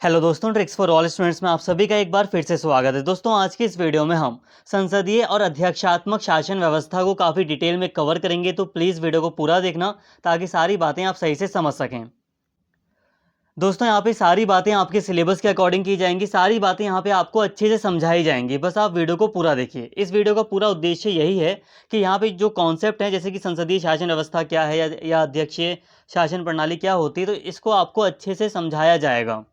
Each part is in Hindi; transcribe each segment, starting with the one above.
हेलो दोस्तों, ट्रिक्स फॉर ऑल स्टूडेंट्स में आप सभी का एक बार फिर से स्वागत है। दोस्तों, आज की इस वीडियो में हम संसदीय और अध्यक्षात्मक शासन व्यवस्था को काफ़ी डिटेल में कवर करेंगे, तो प्लीज़ वीडियो को पूरा देखना ताकि सारी बातें आप सही से समझ सकें। दोस्तों, यहाँ पे सारी बातें आपके सिलेबस के अकॉर्डिंग की जाएंगी, सारी बातें यहाँ पे आपको अच्छे से समझाई जाएंगी। बस आप वीडियो को पूरा देखिए। इस वीडियो का पूरा उद्देश्य यही है कि यहाँ पे जो कॉन्सेप्ट है, जैसे कि संसदीय शासन व्यवस्था क्या है या अध्यक्षीय शासन प्रणाली क्या होती है, तो इसको आपको अच्छे से समझाया जाएगा।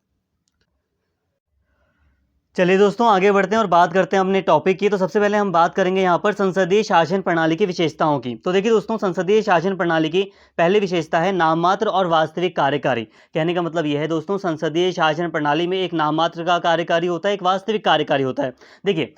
चलिए दोस्तों, आगे बढ़ते हैं और बात करते हैं अपने टॉपिक की। तो सबसे पहले हम बात करेंगे यहाँ पर संसदीय शासन प्रणाली की विशेषताओं की। तो देखिए दोस्तों, संसदीय शासन प्रणाली की पहली विशेषता है नाम मात्र और वास्तविक कार्यकारी। कहने का मतलब यह है दोस्तों, संसदीय शासन प्रणाली में एक नाम मात्र का कार्यकारी होता है, एक वास्तविक कार्यकारी होता है। देखिए,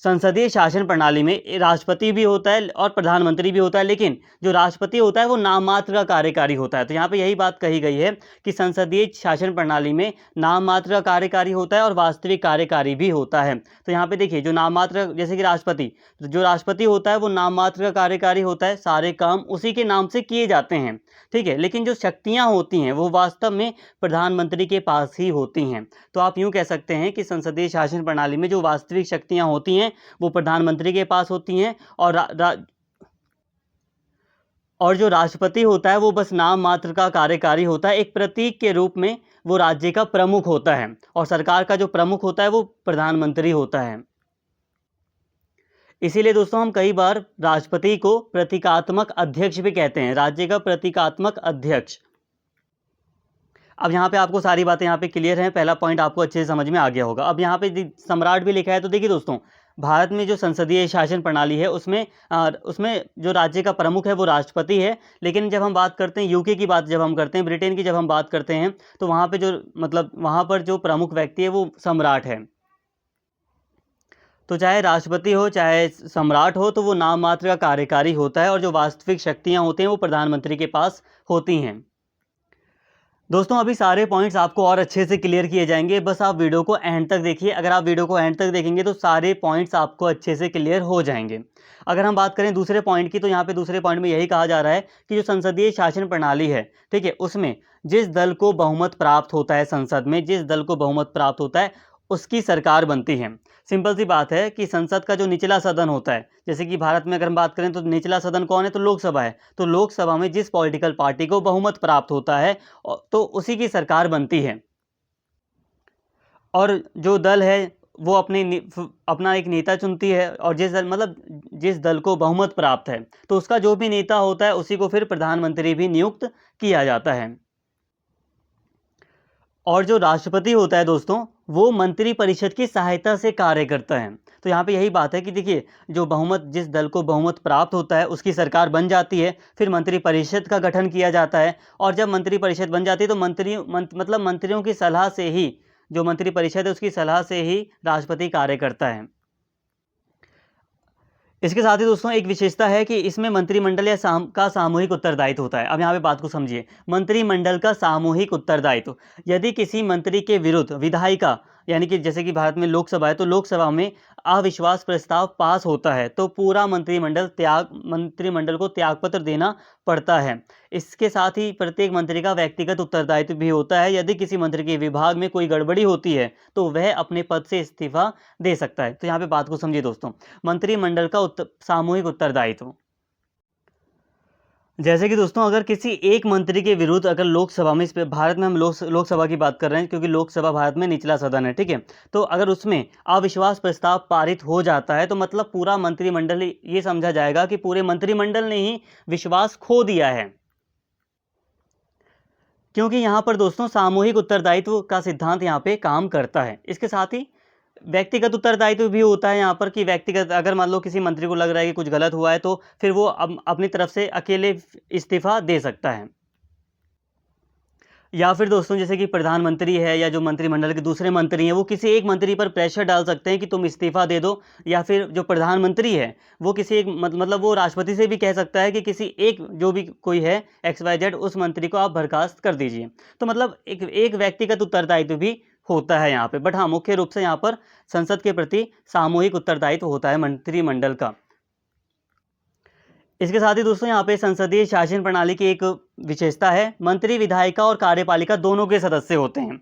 संसदीय शासन प्रणाली में राष्ट्रपति भी होता है और प्रधानमंत्री भी होता है, लेकिन जो राष्ट्रपति होता है वो नाम मात्र का कार्यकारी होता है। तो यहाँ पे यही बात कही गई है कि संसदीय शासन प्रणाली में नाम मात्र का कार्यकारी होता है और वास्तविक कार्यकारी भी होता है। तो यहाँ पे देखिए, जो नाम मात्र, जैसे कि राष्ट्रपति, तो जो राष्ट्रपति होता है वो नाम मात्र का कार्यकारी होता है, सारे काम उसी के नाम से किए जाते हैं, ठीक है। लेकिन जो शक्तियाँ होती हैं वो वास्तव में प्रधानमंत्री के पास ही होती हैं। तो आप यूँ कह सकते हैं कि संसदीय शासन प्रणाली में जो वास्तविक शक्तियाँ होती हैं वो प्रधानमंत्री के पास होती हैं, और जो राष्ट्रपति होता है वो बस नाम मात्र का कार्यकारी होता है, एक प्रतीक के रूप में वो राज्य का प्रमुख होता है, और सरकार का जो प्रमुख होता है वो प्रधानमंत्री होता है। इसीलिए दोस्तों, हम कई बार राष्ट्रपति को प्रतीकात्मक अध्यक्ष भी कहते हैं, राज्य का प्रतीकात्मक अध्यक्ष। अब यहाँ पे आपको सारी बातें यहाँ पे क्लियर हैं, पहला पॉइंट आपको अच्छे से समझ में आ गया होगा। अब यहाँ पे सम्राट भी लिखा है। तो देखिए दोस्तों, भारत में जो संसदीय शासन प्रणाली है उसमें जो राज्य का प्रमुख है वो राष्ट्रपति है। लेकिन जब हम बात करते हैं यूके की बात, जब हम करते हैं ब्रिटेन की, जब हम बात करते हैं, तो वहाँ पे वहाँ पर जो प्रमुख व्यक्ति है वो सम्राट है। तो चाहे राष्ट्रपति हो चाहे सम्राट हो, तो वो नाम मात्र का कार्यकारी होता है, और जो वास्तविक शक्तियाँ होती हैं वो प्रधानमंत्री के पास होती हैं। दोस्तों, अभी सारे पॉइंट्स आपको और अच्छे से क्लियर किए जाएंगे, बस आप वीडियो को एंड तक देखिए। अगर आप वीडियो को एंड तक देखेंगे तो सारे पॉइंट्स आपको अच्छे से क्लियर हो जाएंगे। अगर हम बात करें दूसरे पॉइंट की, तो यहाँ पे दूसरे पॉइंट में यही कहा जा रहा है कि जो संसदीय शासन प्रणाली है, ठीक है, उसमें जिस दल को बहुमत प्राप्त होता है, संसद में जिस दल को बहुमत प्राप्त होता है उसकी सरकार बनती है। सिंपल सी बात है कि संसद का जो निचला सदन होता है, जैसे कि भारत में अगर हम बात करें तो निचला सदन कौन है, तो लोकसभा है। तो लोकसभा में जिस पॉलिटिकल पार्टी को बहुमत प्राप्त होता है तो उसी की सरकार बनती है। और जो दल है वो अपना एक नेता चुनती है, और जिस दल को बहुमत प्राप्त है तो उसका जो भी नेता होता है उसी को फिर प्रधानमंत्री भी नियुक्त किया जाता है। और जो राष्ट्रपति होता है दोस्तों, वो मंत्रिपरिषद की सहायता से कार्य करता है। तो यहाँ पे यही बात है कि देखिए, जिस दल को बहुमत प्राप्त होता है उसकी सरकार बन जाती है, फिर मंत्रिपरिषद का गठन किया जाता है, और जब मंत्रिपरिषद बन जाती है तो मंत्रियों की सलाह से ही, जो मंत्रिपरिषद है उसकी सलाह से ही राष्ट्रपति कार्य करता है। इसके साथ ही दोस्तों, एक विशेषता है कि इसमें मंत्रिमंडल का सामूहिक उत्तरदायित्व होता है। अब यहाँ पे बात को समझिए, मंत्रिमंडल का सामूहिक उत्तरदायित्व। यदि किसी मंत्री के विरुद्ध विधायिका, यानी कि जैसे कि भारत में लोकसभा है, तो लोकसभा में अविश्वास प्रस्ताव पास होता है तो पूरा मंत्रिमंडल को त्यागपत्र देना पड़ता है। इसके साथ ही प्रत्येक मंत्री का व्यक्तिगत उत्तरदायित्व भी होता है। यदि किसी मंत्री के विभाग में कोई गड़बड़ी होती है तो वह अपने पद से इस्तीफा दे सकता है। तो यहाँ पे बात को समझिए दोस्तों, मंत्रिमंडल का सामूहिक उत्तरदायित्व। जैसे कि दोस्तों, अगर किसी एक मंत्री के विरुद्ध, अगर लोकसभा में, इस पे भारत में हम लोकसभा की बात कर रहे हैं क्योंकि लोकसभा भारत में निचला सदन है, ठीक है, तो अगर उसमें अविश्वास प्रस्ताव पारित हो जाता है तो मतलब पूरा मंत्रिमंडल, ये समझा जाएगा कि पूरे मंत्रिमंडल ने ही विश्वास खो दिया है। क्योंकि यहाँ पर दोस्तों सामूहिक उत्तरदायित्व का सिद्धांत यहाँ पे काम करता है। इसके साथ ही व्यक्तिगत उत्तरदायित्व भी होता है यहाँ पर, कि व्यक्तिगत, अगर मान लो किसी मंत्री को लग रहा है कि कुछ गलत हुआ है तो फिर वो अपनी तरफ से अकेले इस्तीफा दे सकता है। या फिर दोस्तों, जैसे कि प्रधानमंत्री है या जो मंत्रिमंडल के दूसरे मंत्री हैं, वो किसी एक मंत्री पर प्रेशर डाल सकते हैं कि तुम इस्तीफा दे दो। या फिर जो प्रधानमंत्री है वो किसी एक मतलब वो राष्ट्रपति से भी कह सकता है कि किसी एक, जो भी कोई है XYZ, उस मंत्री को आप बर्खास्त कर दीजिए। तो मतलब एक व्यक्तिगत उत्तरदायित्व भी होता है यहाँ पे। बट हाँ, मुख्य रूप से यहाँ पर संसद के प्रति सामूहिक उत्तरदायित्व होता है मंत्रिमंडल का। इसके साथ ही दोस्तों, यहाँ पे संसदीय शासन प्रणाली की एक विशेषता है, मंत्री विधायिका और कार्यपालिका दोनों के सदस्य होते हैं।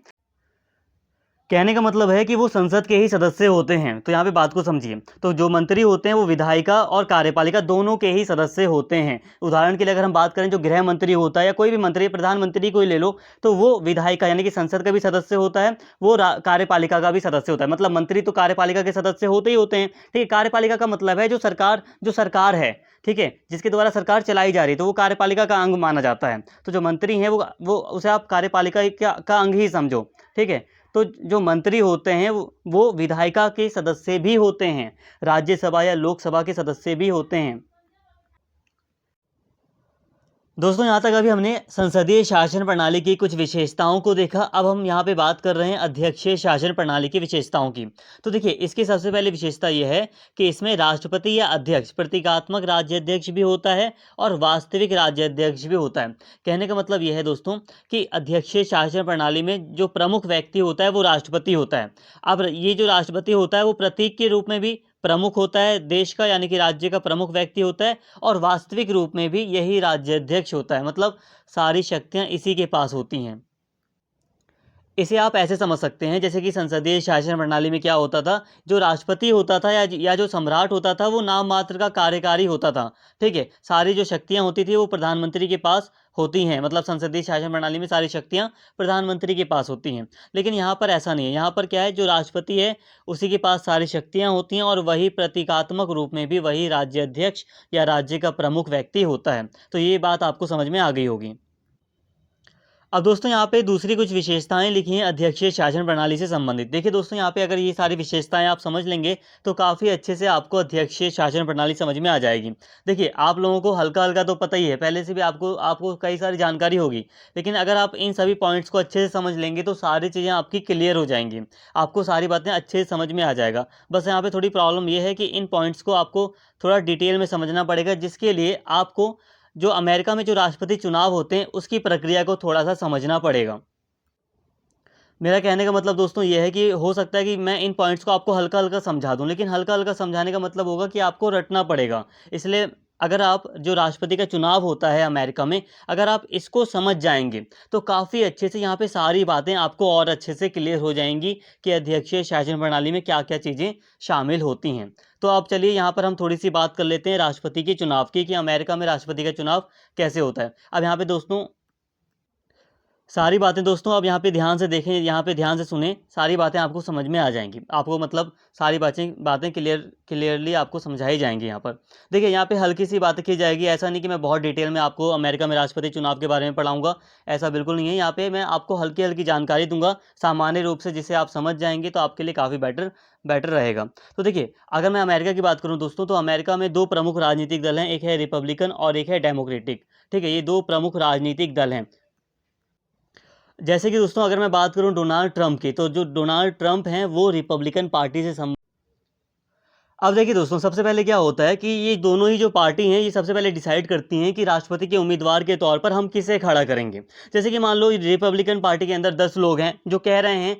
कहने का मतलब है कि वो संसद के ही सदस्य होते हैं। तो यहाँ पे बात को समझिए। तो जो मंत्री होते हैं वो विधायिका और कार्यपालिका दोनों के ही सदस्य होते हैं। उदाहरण के लिए अगर हम बात करें, जो गृह मंत्री होता है या कोई भी मंत्री, प्रधानमंत्री कोई ले लो, तो वो विधायिका यानी कि संसद का भी सदस्य होता है, वो कार्यपालिका का भी सदस्य होता है। मतलब मंत्री तो कार्यपालिका के सदस्य होते ही होते हैं। ठीक है, कार्यपालिका का मतलब है जो सरकार है, ठीक है, जिसके द्वारा सरकार चलाई जा रही है, तो वो कार्यपालिका का अंग माना जाता है। तो जो मंत्री हैं वो उसे आप कार्यपालिका का अंग ही समझो। ठीक है, तो जो मंत्री होते हैं वो विधायिका के सदस्य भी होते हैं, राज्यसभा या लोकसभा के सदस्य भी होते हैं। दोस्तों, यहाँ तक अभी हमने संसदीय शासन प्रणाली की कुछ विशेषताओं को देखा। अब हम यहाँ पे बात कर रहे हैं अध्यक्षीय शासन प्रणाली की विशेषताओं की। तो देखिए, इसकी सबसे पहले विशेषता यह है कि इसमें राष्ट्रपति या अध्यक्ष, प्रतीकात्मक राज्याध्यक्ष भी होता है और वास्तविक राज्याध्यक्ष भी होता है। कहने का मतलब यह है दोस्तों कि अध्यक्षीय शासन प्रणाली में जो प्रमुख व्यक्ति होता है वो राष्ट्रपति होता है। अब ये जो राष्ट्रपति होता है वो प्रतीक के रूप में भी प्रमुख होता है देश का, यानी कि राज्य का प्रमुख व्यक्ति होता है, और वास्तविक रूप में भी यही राज्याध्यक्ष होता है। मतलब सारी शक्तियां इसी के पास होती हैं। इसे आप ऐसे समझ सकते हैं जैसे कि संसदीय शासन प्रणाली में क्या होता था, जो राष्ट्रपति होता था या जो सम्राट होता था वो नाम मात्र का कार्यकारी होता था। ठीक है, सारी जो शक्तियां होती थी वो प्रधानमंत्री के पास होती हैं। मतलब संसदीय शासन प्रणाली में सारी शक्तियां प्रधानमंत्री के पास होती हैं। लेकिन यहाँ पर ऐसा नहीं है। यहाँ पर क्या है, जो राष्ट्रपति है उसी के पास सारी शक्तियां होती हैं, और वही प्रतीकात्मक रूप में भी वही राज्याध्यक्ष या राज्य का प्रमुख व्यक्ति होता है। तो ये बात आपको समझ में आ गई होगी। अब दोस्तों, यहाँ पे दूसरी कुछ विशेषताएं लिखी हैं अध्यक्षीय शासन प्रणाली से संबंधित। देखिए दोस्तों, यहाँ पे अगर ये सारी विशेषताएं आप समझ लेंगे तो काफ़ी अच्छे से आपको अध्यक्षीय शासन प्रणाली समझ में आ जाएगी। देखिए, आप लोगों को हल्का हल्का तो पता ही है, पहले से भी आपको आपको कई सारी जानकारी होगी, लेकिन अगर आप इन सभी पॉइंट्स को अच्छे से समझ लेंगे तो सारी चीज़ें आपकी क्लियर हो जाएंगी, आपको सारी बातें अच्छे से समझ में आ जाएगा। बस यहाँ पर थोड़ी प्रॉब्लम ये है कि इन पॉइंट्स को आपको थोड़ा डिटेल में समझना पड़ेगा, जिसके लिए आपको जो अमेरिका में जो राष्ट्रपति चुनाव होते हैं उसकी प्रक्रिया को थोड़ा सा समझना पड़ेगा। मेरा कहने का मतलब दोस्तों ये है कि हो सकता है कि मैं इन पॉइंट्स को आपको हल्का हल्का समझा दूं, लेकिन हल्का हल्का समझाने का मतलब होगा कि आपको रटना पड़ेगा। इसलिए अगर आप जो राष्ट्रपति का चुनाव होता है अमेरिका में, अगर आप इसको समझ जाएंगे तो काफ़ी अच्छे से यहाँ पे सारी बातें आपको और अच्छे से क्लियर हो जाएंगी कि अध्यक्षीय शासन प्रणाली में क्या क्या चीज़ें शामिल होती हैं। तो अब चलिए यहाँ पर हम थोड़ी सी बात कर लेते हैं राष्ट्रपति के चुनाव की, कि अमेरिका में राष्ट्रपति का चुनाव कैसे होता है। अब यहाँ पे दोस्तों सारी बातें दोस्तों अब यहाँ पे ध्यान से देखें, यहाँ पे ध्यान से सुने, सारी बातें आपको समझ में आ जाएंगी। आपको मतलब सारी बातें क्लियरली आपको समझाई जाएंगी। यहाँ पर देखिए, यहाँ पे हल्की सी बातें की जाएगी। ऐसा नहीं कि मैं बहुत डिटेल में आपको अमेरिका में राष्ट्रपति चुनाव के बारे में पढ़ाऊंगा, ऐसा बिल्कुल नहीं है। यहाँ पे मैं आपको हल्की हल्की जानकारी दूंगा सामान्य रूप से, जिसे आप समझ जाएंगे तो आपके लिए काफ़ी बेटर रहेगा। तो देखिए, अगर मैं अमेरिका की बात करूं दोस्तों, तो अमेरिका में दो प्रमुख राजनीतिक दल हैं, एक है रिपब्लिकन और एक है डेमोक्रेटिक। ठीक है, ये दो प्रमुख राजनीतिक दल हैं। जैसे कि दोस्तों अगर मैं बात करूं डोनाल्ड ट्रंप की, तो जो डोनाल्ड ट्रंप हैं वो रिपब्लिकन पार्टी से अब देखिए दोस्तों, सबसे पहले क्या होता है कि ये दोनों ही जो पार्टी हैं ये सबसे पहले डिसाइड करती हैं कि राष्ट्रपति के उम्मीदवार के तौर पर हम किसे खड़ा करेंगे। जैसे कि मान लो रिपब्लिकन पार्टी के अंदर 10 लोग हैं जो कह रहे हैं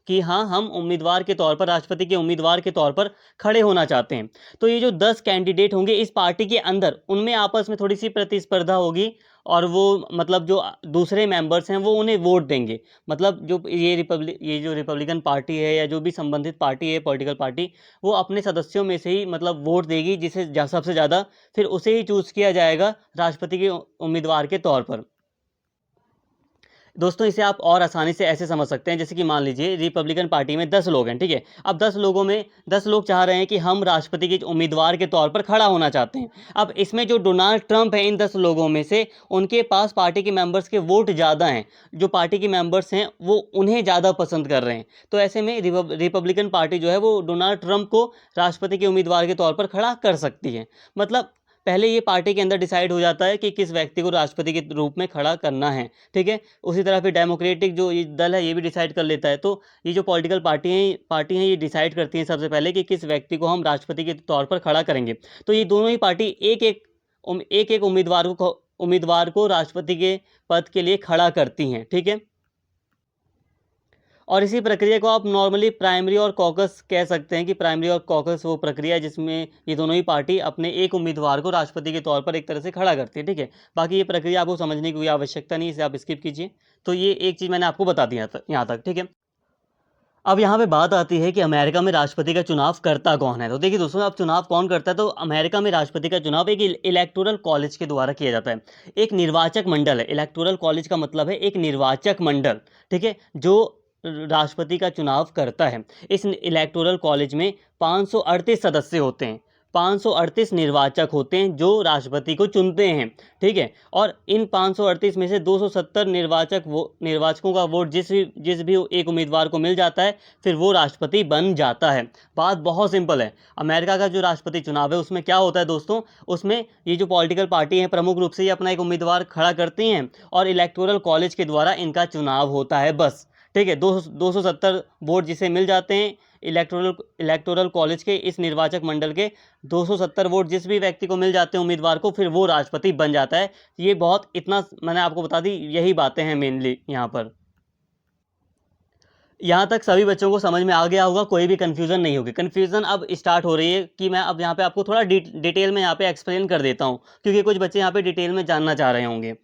कि हाँ हम उम्मीदवार के तौर पर, राष्ट्रपति के उम्मीदवार के तौर पर खड़े होना चाहते हैं। तो ये जो 10 कैंडिडेट होंगे इस पार्टी के अंदर, उनमें आपस में थोड़ी सी प्रतिस्पर्धा होगी, और वो मतलब जो दूसरे मेंबर्स हैं वो उन्हें वोट देंगे। मतलब ये जो रिपब्लिकन पार्टी है या जो भी संबंधित पार्टी है, पॉलिटिकल पार्टी, वो अपने सदस्यों में से ही मतलब वोट देगी, जिसे सबसे ज़्यादा फिर उसे ही चूज़ किया जाएगा राष्ट्रपति के उम्मीदवार के तौर पर। दोस्तों, इसे आप और आसानी से ऐसे समझ सकते हैं, जैसे कि मान लीजिए रिपब्लिकन पार्टी में 10 लोग हैं। ठीक है, अब 10 लोगों में 10 लोग चाह रहे हैं कि हम राष्ट्रपति के उम्मीदवार के तौर पर खड़ा होना चाहते हैं। अब इसमें जो डोनाल्ड ट्रंप है, इन 10 लोगों में से उनके पास पार्टी के मेंबर्स के वोट ज़्यादा हैं, जो पार्टी के मेंबर्स हैं वो उन्हें ज़्यादा पसंद कर रहे हैं। तो ऐसे में रिपब्लिकन पार्टी जो है वो डोनाल्ड ट्रंप को राष्ट्रपति के उम्मीदवार के तौर पर खड़ा कर सकती है। मतलब पहले ये पार्टी के अंदर डिसाइड हो जाता है कि किस व्यक्ति को राष्ट्रपति के रूप में खड़ा करना है। ठीक है, उसी तरह फिर डेमोक्रेटिक जो ये दल है ये भी डिसाइड कर लेता है। तो ये जो पॉलिटिकल पार्टी हैं ये डिसाइड करती हैं सबसे पहले कि किस व्यक्ति को हम राष्ट्रपति के तौर पर खड़ा करेंगे। तो ये दोनों ही पार्टी एक एक उम्मीदवार को राष्ट्रपति के पद के लिए खड़ा करती हैं। ठीक है, और इसी प्रक्रिया को आप नॉर्मली प्राइमरी और कॉकस कह सकते हैं, कि प्राइमरी और कॉकस वो प्रक्रिया है जिसमें ये दोनों ही पार्टी अपने एक उम्मीदवार को राष्ट्रपति के तौर पर एक तरह से खड़ा करती है। ठीक है, बाकी ये प्रक्रिया आपको समझने की कोई आवश्यकता नहीं, इसे आप स्किप कीजिए। तो ये एक चीज़ मैंने आपको बता दी यहाँ तक। ठीक है, अब यहाँ पे बात आती है कि अमेरिका में राष्ट्रपति का चुनाव करता कौन है। तो देखिए दोस्तों, अब चुनाव कौन करता है, तो अमेरिका में राष्ट्रपति का चुनाव एक इलेक्टोरल कॉलेज के द्वारा किया जाता है। एक निर्वाचक मंडल है। इलेक्टोरल कॉलेज का मतलब है एक निर्वाचक मंडल, ठीक है, जो राष्ट्रपति का चुनाव करता है। इस इलेक्टोरल कॉलेज में 538 सदस्य होते हैं, 538 निर्वाचक होते हैं जो राष्ट्रपति को चुनते हैं, ठीक है। और इन 538 में से 270 निर्वाचकों का वोट जिस भी एक उम्मीदवार को मिल जाता है, फिर वो राष्ट्रपति बन जाता है। बात बहुत सिंपल है। अमेरिका का जो राष्ट्रपति चुनाव है उसमें क्या होता है दोस्तों, उसमें ये जो पॉलिटिकल पार्टी है प्रमुख रूप से ये अपना एक उम्मीदवार खड़ा करती हैं और इलेक्टोरल कॉलेज के द्वारा इनका चुनाव होता है, बस, ठीक है। 270 वोट जिसे मिल जाते हैं इलेक्टोरल कॉलेज के इस निर्वाचक मंडल के 270 वोट जिस भी व्यक्ति को मिल जाते हैं उम्मीदवार को, फिर वो राष्ट्रपति बन जाता है। ये बहुत, इतना मैंने आपको बता दी, यही बातें हैं मेनली यहाँ पर। यहाँ तक सभी बच्चों को समझ में आ गया होगा, कोई भी कन्फ्यूज़न नहीं होगी। कन्फ्यूज़न अब स्टार्ट हो रही है कि मैं अब यहाँ पे आपको थोड़ा डिटेल में यहाँ पे एक्सप्लेन कर देता हूँ, क्योंकि कुछ बच्चे यहाँ पे डिटेल में जानना चाह रहे होंगे।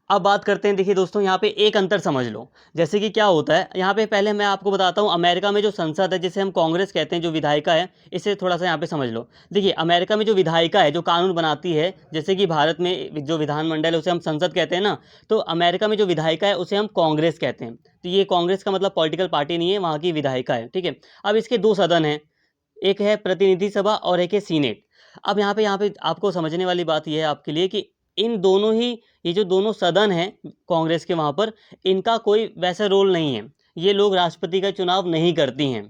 अब बात करते हैं, देखिए दोस्तों, यहाँ पे एक अंतर समझ लो। जैसे कि क्या होता है, यहाँ पे पहले मैं आपको बताता हूँ, अमेरिका में जो संसद है जिसे हम कांग्रेस कहते हैं, जो विधायिका है, इसे थोड़ा सा यहाँ पे समझ लो। देखिए अमेरिका में जो विधायिका है, जो कानून बनाती है, जैसे कि भारत में जो विधानमंडल है उसे हम संसद कहते हैं ना, तो अमेरिका में जो विधायिका है उसे हम कांग्रेस कहते हैं। तो ये कांग्रेस का मतलब पॉलिटिकल पार्टी नहीं है, वहाँ की विधायिका है, ठीक है। अब इसके दो सदन हैं, एक है प्रतिनिधि सभा और एक है सीनेट। अब यहाँ पे आपको समझने वाली बात यह है आपके लिए कि इन दोनों ही, ये जो दोनों सदन हैं कांग्रेस के, वहाँ पर इनका कोई वैसा रोल नहीं है। ये लोग राष्ट्रपति का चुनाव नहीं करती हैं।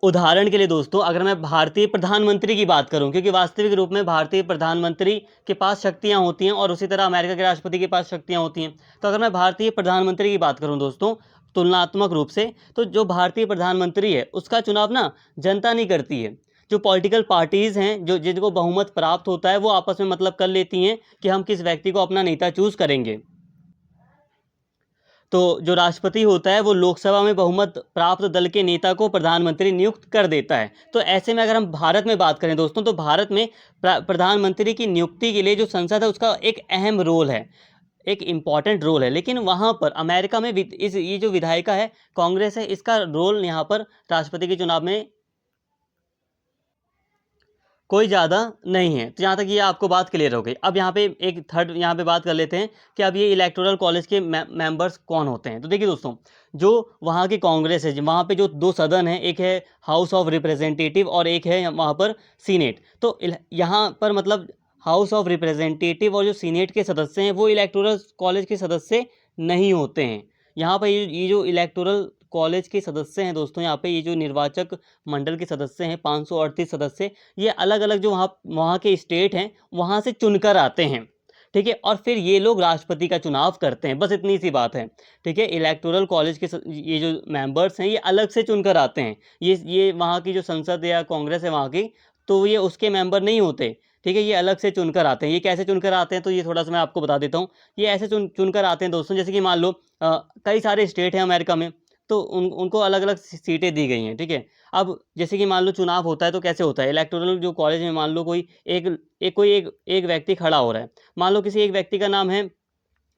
उदाहरण के लिए दोस्तों, अगर मैं भारतीय प्रधानमंत्री की बात करूं, क्योंकि वास्तविक रूप में भारतीय प्रधानमंत्री के पास शक्तियां होती हैं और उसी तरह अमेरिका के राष्ट्रपति के पास शक्तियां होती हैं। तो अगर मैं भारतीय प्रधानमंत्री की बात करूं दोस्तों, तुलनात्मक रूप से, तो जो भारतीय प्रधानमंत्री है उसका चुनाव ना जनता नहीं करती है। जो पॉलिटिकल पार्टीज़ हैं, जो जिनको बहुमत प्राप्त होता है, वो आपस में मतलब कर लेती हैं कि हम किस व्यक्ति को अपना नेता चूज़ करेंगे। तो जो राष्ट्रपति होता है वो लोकसभा में बहुमत प्राप्त दल के नेता को प्रधानमंत्री नियुक्त कर देता है। तो ऐसे में अगर हम भारत में बात करें दोस्तों, तो भारत में प्रधानमंत्री की नियुक्ति के लिए जो संसद है उसका एक अहम रोल है, एक इम्पॉर्टेंट रोल है। लेकिन वहाँ पर अमेरिका में ये जो विधायिका है, कांग्रेस है, इसका रोल यहाँ पर राष्ट्रपति के चुनाव में कोई ज़्यादा नहीं है। तो यहाँ तक ये आपको बात क्लियर हो गई। अब यहाँ पे एक थर्ड यहाँ पे बात कर लेते हैं कि अब ये इलेक्टोरल कॉलेज के मेंबर्स कौन होते हैं। तो देखिए दोस्तों, जो वहाँ की कांग्रेस है, वहाँ पे जो दो सदन हैं, एक है हाउस ऑफ रिप्रेजेंटेटिव और एक है वहाँ पर सीनेट। तो यहाँ पर मतलब हाउस ऑफ रिप्रेजेंटेटिव और जो सीनेट के सदस्य हैं वो इलेक्टोरल कॉलेज के सदस्य नहीं होते हैं। यहाँ पर ये जो इलेक्टोरल कॉलेज के सदस्य हैं दोस्तों, यहाँ पे ये जो निर्वाचक मंडल के सदस्य हैं, 538 सदस्य, ये अलग अलग जो वहाँ के स्टेट हैं वहाँ से चुनकर आते हैं, ठीक है। और फिर ये लोग राष्ट्रपति का चुनाव करते हैं, बस इतनी सी बात है, ठीक है। इलेक्टोरल कॉलेज के ये जो मेंबर्स हैं ये अलग से चुनकर आते हैं। ये वहाँ की जो संसद या कांग्रेस है वहाँ की, तो ये उसके मेंबर नहीं होते, ठीक है। ये अलग से चुनकर आते हैं। ये कैसे चुनकर आते हैं, तो ये थोड़ा सा मैं आपको बता देता हूँ। ये ऐसे चुनकर आते हैं दोस्तों, जैसे कि मान लो कई सारे स्टेट हैं अमेरिका में, तो उनको अलग अलग सीटें दी गई हैं, ठीक है। अब जैसे कि मान लो चुनाव होता है तो कैसे होता है, इलेक्टोरल जो कॉलेज में मान लो कोई एक व्यक्ति खड़ा हो रहा है। मान लो किसी एक व्यक्ति का नाम है,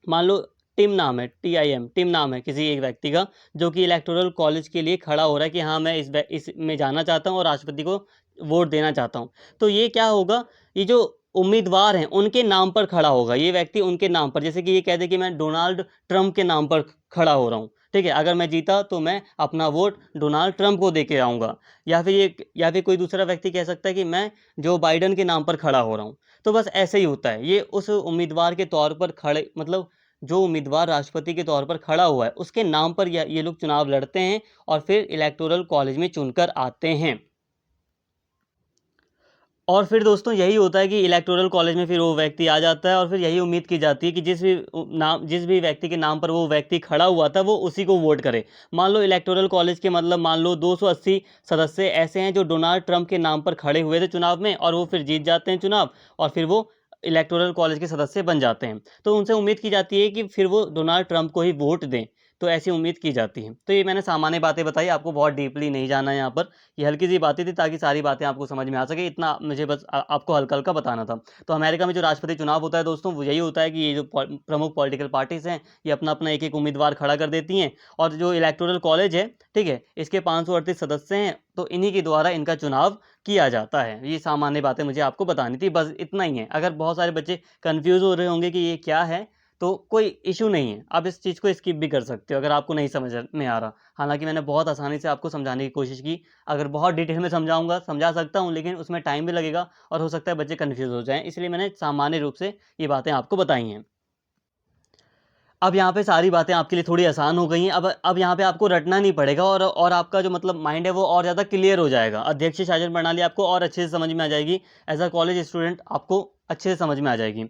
मान लो टिम नाम है, TIM, टिम नाम है किसी एक व्यक्ति का, जो कि इलेक्टोरल कॉलेज के लिए खड़ा हो रहा है कि हाँ मैं इसमें जाना चाहता हूँ और राष्ट्रपति को वोट देना चाहता हूँ। तो ये क्या होगा, ये जो उम्मीदवार हैं उनके नाम पर खड़ा होगा, ये व्यक्ति उनके नाम पर, जैसे कि ये कह दे कि मैं डोनाल्ड ट्रंप के नाम पर खड़ा हो रहा हूँ, ठीक है। अगर मैं जीता तो मैं अपना वोट डोनाल्ड ट्रंप को दे के आऊँगा। या फिर कोई दूसरा व्यक्ति कह सकता है कि मैं जो बाइडन के नाम पर खड़ा हो रहा हूँ। तो बस ऐसे ही होता है, ये उस उम्मीदवार के तौर पर खड़े, मतलब जो उम्मीदवार राष्ट्रपति के तौर पर खड़ा हुआ है उसके नाम पर ये लोग चुनाव लड़ते हैं और फिर इलेक्टोरल कॉलेज में चुनकर आते हैं। और फिर दोस्तों यही होता है कि इलेक्टोरल कॉलेज में फिर वो व्यक्ति आ जाता है और फिर यही उम्मीद की जाती है कि जिस भी व्यक्ति के नाम पर वो व्यक्ति खड़ा हुआ था वो उसी को वोट करे। मान लो इलेक्टोरल कॉलेज के मतलब मान लो 280 सदस्य ऐसे हैं जो डोनाल्ड ट्रंप के नाम पर खड़े हुए थे चुनाव में, और वो फिर जीत जाते हैं चुनाव और फिर वो इलेक्टोरल कॉलेज के सदस्य बन जाते हैं। तो उनसे उम्मीद की जाती है कि फिर वो डोनाल्ड ट्रंप को ही वोट दें। तो ऐसी उम्मीद की जाती है। तो ये मैंने सामान्य बातें बताई, आपको बहुत डीपली नहीं जाना है यहाँ पर, ये हल्की सी बातें थी ताकि सारी बातें आपको समझ में आ सके, इतना मुझे बस आपको हल्का हल्का बताना था। तो अमेरिका में जो राष्ट्रपति चुनाव होता है दोस्तों, वो यही होता है कि ये जो प्रमुख पॉलिटिकल पार्टीज हैं ये अपना अपना एक एक उम्मीदवार खड़ा कर देती हैं, और जो इलेक्टोरल कॉलेज है, ठीक है, इसके 538 सदस्य हैं, तो इन्हीं के द्वारा इनका चुनाव किया जाता है। ये सामान्य बातें मुझे आपको बतानी थी, बस इतना ही है। अगर बहुत सारे बच्चे कंफ्यूज हो रहे होंगे कि ये क्या है, तो कोई इशू नहीं है, आप इस चीज़ को स्किप भी कर सकते हो अगर आपको नहीं समझ में आ रहा। हालांकि मैंने बहुत आसानी से आपको समझाने की कोशिश की, अगर बहुत डिटेल में समझाऊंगा समझा सकता हूँ, लेकिन उसमें टाइम भी लगेगा और हो सकता है बच्चे कन्फ्यूज हो जाएं, इसलिए मैंने सामान्य रूप से ये बातें आपको बताई हैं। अब यहाँ पे सारी बातें आपके लिए थोड़ी आसान हो गई हैं। अब यहाँ पे आपको रटना नहीं पड़ेगा, और आपका जो मतलब माइंड है वो और ज़्यादा क्लियर हो जाएगा। अध्यक्ष शासन प्रणाली आपको और अच्छे से समझ में आ जाएगी, एज अ कॉलेज स्टूडेंट आपको अच्छे से समझ में आ जाएगी।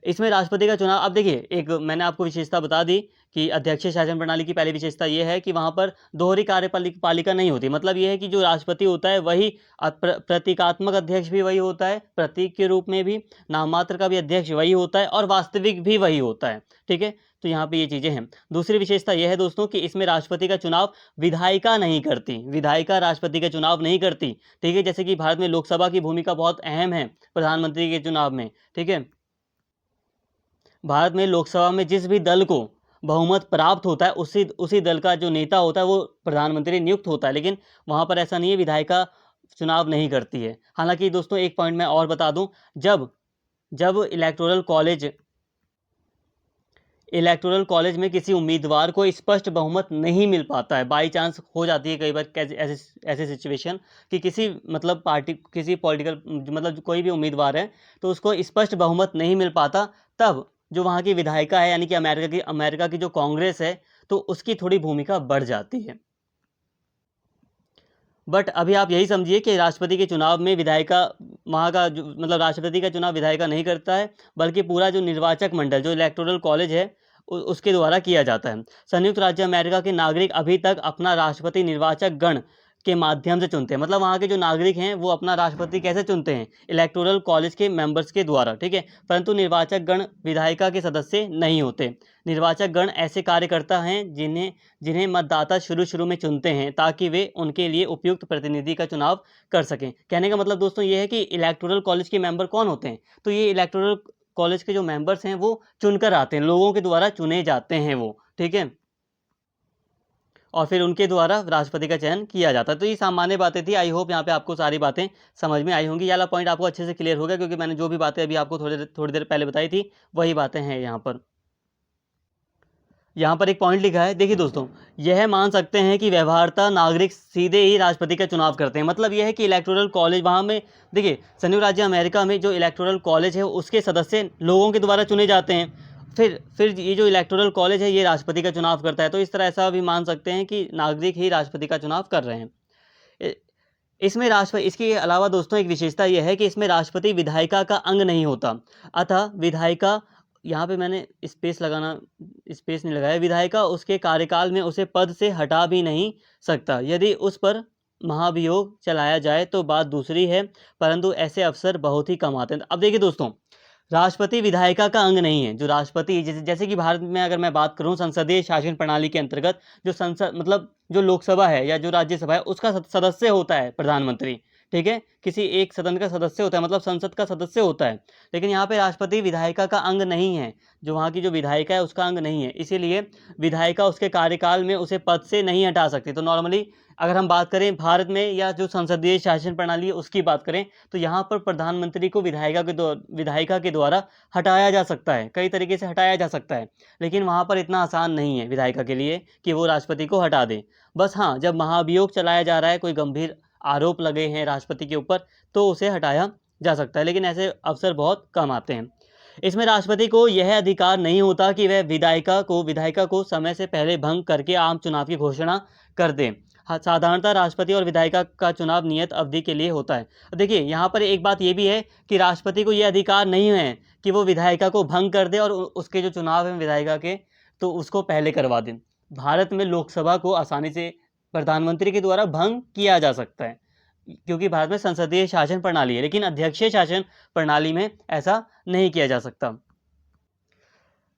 इसमें राष्ट्रपति का चुनाव, अब देखिए, एक मैंने आपको विशेषता बता दी कि अध्यक्ष शासन प्रणाली की पहली विशेषता ये है कि वहाँ पर दोहरी कार्यपालिका नहीं होती। मतलब ये है कि जो राष्ट्रपति होता है वही प्रतीकात्मक अध्यक्ष भी वही होता है, प्रतीक के रूप में भी, नाममात्र का भी अध्यक्ष वही होता है, और वास्तविक भी वही होता है, ठीक है। तो यहाँ पे ये चीज़ें हैं। दूसरी विशेषता यह है दोस्तों कि इसमें राष्ट्रपति का चुनाव विधायिका नहीं करती, विधायिका राष्ट्रपति का चुनाव नहीं करती, ठीक है। जैसे कि भारत में लोकसभा की भूमिका बहुत अहम है प्रधानमंत्री के चुनाव में, ठीक है। भारत में लोकसभा में जिस भी दल को बहुमत प्राप्त होता है, उसी उसी दल का जो नेता होता है वो प्रधानमंत्री नियुक्त होता है, लेकिन वहाँ पर ऐसा नहीं है, विधायिका चुनाव नहीं करती है। हालांकि दोस्तों एक पॉइंट मैं और बता दूं, जब जब इलेक्टोरल कॉलेज में किसी उम्मीदवार को स्पष्ट बहुमत नहीं मिल पाता है, बाई चांस हो जाती है कई बार ऐसी सिचुएशन कि किसी मतलब पार्टी, किसी पॉलिटिकल मतलब कोई भी उम्मीदवार है तो उसको स्पष्ट बहुमत नहीं मिल पाता, तब जो वहाँ की विधायिका है, यानी कि अमेरिका की जो कांग्रेस है, तो उसकी थोड़ी भूमिका बढ़ जाती है। बट अभी आप यही समझिए कि राष्ट्रपति के चुनाव में विधायिका, वहाँ का जो मतलब राष्ट्रपति का चुनाव विधायिका नहीं करता है, बल्कि पूरा जो निर्वाचक मंडल, जो इलेक्टोरल कॉलेज है, उसके द्वारा किया जाता है। संयुक्त राज्य अमेरिका के नागरिक अभी तक अपना राष्ट्रपति निर्वाचक गण के माध्यम से चुनते हैं। मतलब वहाँ के जो नागरिक हैं वो अपना राष्ट्रपति कैसे चुनते हैं, इलेक्टोरल कॉलेज के मेंबर्स के द्वारा, ठीक है। परंतु निर्वाचक गण विधायिका के सदस्य नहीं होते। निर्वाचक गण ऐसे कार्यकर्ता हैं जिन्हें जिन्हें मतदाता शुरू शुरू में चुनते हैं, ताकि वे उनके लिए उपयुक्त प्रतिनिधि का चुनाव कर सकें। कहने का मतलब दोस्तों ये है कि इलेक्टोरल कॉलेज के मेंबर कौन होते हैं, तो ये इलेक्टोरल कॉलेज के जो मेंबर्स हैं वो चुनकर आते हैं, लोगों के द्वारा चुने जाते हैं वो, ठीक है, और फिर उनके द्वारा राष्ट्रपति का चयन किया जाता है। तो ये सामान्य बातें थी। आई होप यहाँ पे आपको सारी बातें समझ में आई होंगी, ये वाला पॉइंट आपको अच्छे से क्लियर हो गया, क्योंकि मैंने जो भी बातें अभी आपको थोड़ी देर पहले बताई थी वही बातें हैं यहाँ पर। यहाँ पर एक पॉइंट लिखा है, देखिए दोस्तों, यह मान सकते हैं कि व्यवहारता नागरिक सीधे ही राष्ट्रपति का चुनाव करते हैं। मतलब यह है कि इलेक्टोरल कॉलेज वहाँ में, देखिए, संयुक्त राज्य अमेरिका में जो इलेक्टोरल कॉलेज है उसके सदस्य लोगों के द्वारा चुने जाते हैं, फिर ये जो इलेक्टोरल कॉलेज है ये राष्ट्रपति का चुनाव करता है। तो इस तरह ऐसा भी मान सकते हैं कि नागरिक ही राष्ट्रपति का चुनाव कर रहे हैं। इसमें राष्ट्रपति, इसके अलावा दोस्तों एक विशेषता यह है कि इसमें राष्ट्रपति विधायिका का अंग नहीं होता। अतः विधायिका, यहाँ पे मैंने स्पेस नहीं लगाया, विधायिका उसके कार्यकाल में उसे पद से हटा भी नहीं सकता। यदि उस पर महाभियोग चलाया जाए तो बात दूसरी है, परंतु ऐसे अवसर बहुत ही कम आते हैं। अब देखिए दोस्तों, राष्ट्रपति विधायिका का अंग नहीं है। जो राष्ट्रपति, जैसे कि भारत में अगर मैं बात करूं संसदीय शासन प्रणाली के अंतर्गत, जो संसद मतलब जो लोकसभा है या जो राज्यसभा है उसका सदस्य होता है प्रधानमंत्री, ठीक है, किसी एक सदन का सदस्य होता है, मतलब संसद का सदस्य होता है। लेकिन यहाँ पे राष्ट्रपति विधायिका का अंग नहीं है, जो वहाँ की जो विधायिका है उसका अंग नहीं है, इसीलिए विधायिका उसके कार्यकाल में उसे पद से नहीं हटा सकती। तो नॉर्मली अगर हम बात करें भारत में या जो संसदीय शासन प्रणाली है उसकी बात करें, तो यहाँ पर प्रधानमंत्री को विधायिका के द्वारा हटाया जा सकता है, कई तरीके से हटाया जा सकता है। लेकिन वहाँ पर इतना आसान नहीं है विधायिका के लिए कि वो राष्ट्रपति को हटा दे। बस हाँ, जब महाभियोग चलाया जा रहा है, कोई गंभीर आरोप लगे हैं राष्ट्रपति के ऊपर, तो उसे हटाया जा सकता है, लेकिन ऐसे अवसर बहुत कम आते हैं। इसमें राष्ट्रपति को यह अधिकार नहीं होता कि वह विधायिका को समय से पहले भंग करके आम चुनाव की घोषणा कर दे। साधारणतः राष्ट्रपति और विधायिका का चुनाव नियत अवधि के लिए होता है। देखिए, यहाँ पर एक बात ये भी है कि राष्ट्रपति को यह अधिकार नहीं है कि वो विधायिका को भंग कर दे और उसके जो चुनाव है विधायिका के, तो उसको पहले करवा दें। भारत में लोकसभा को आसानी से प्रधानमंत्री के द्वारा भंग किया जा सकता है, क्योंकि भारत में संसदीय शासन प्रणाली है, लेकिन अध्यक्षीय शासन प्रणाली में ऐसा नहीं किया जा सकता।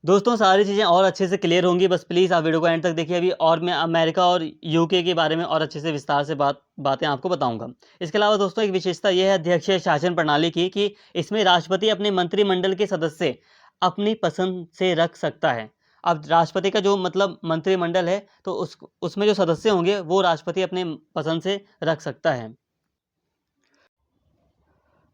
दोस्तों सारी चीज़ें और अच्छे से क्लियर होंगी, बस प्लीज़ आप वीडियो को एंड तक देखिए। अभी और मैं अमेरिका और यूके के बारे में और अच्छे से विस्तार से बातें आपको बताऊंगा। इसके अलावा दोस्तों एक विशेषता ये है अध्यक्षीय शासन प्रणाली की कि इसमें राष्ट्रपति अपने मंत्रिमंडल के सदस्य अपनी पसंद से रख सकता है। अब राष्ट्रपति का जो मतलब मंत्रिमंडल है, तो उसमें जो सदस्य होंगे वो राष्ट्रपति अपने पसंद से रख सकता है।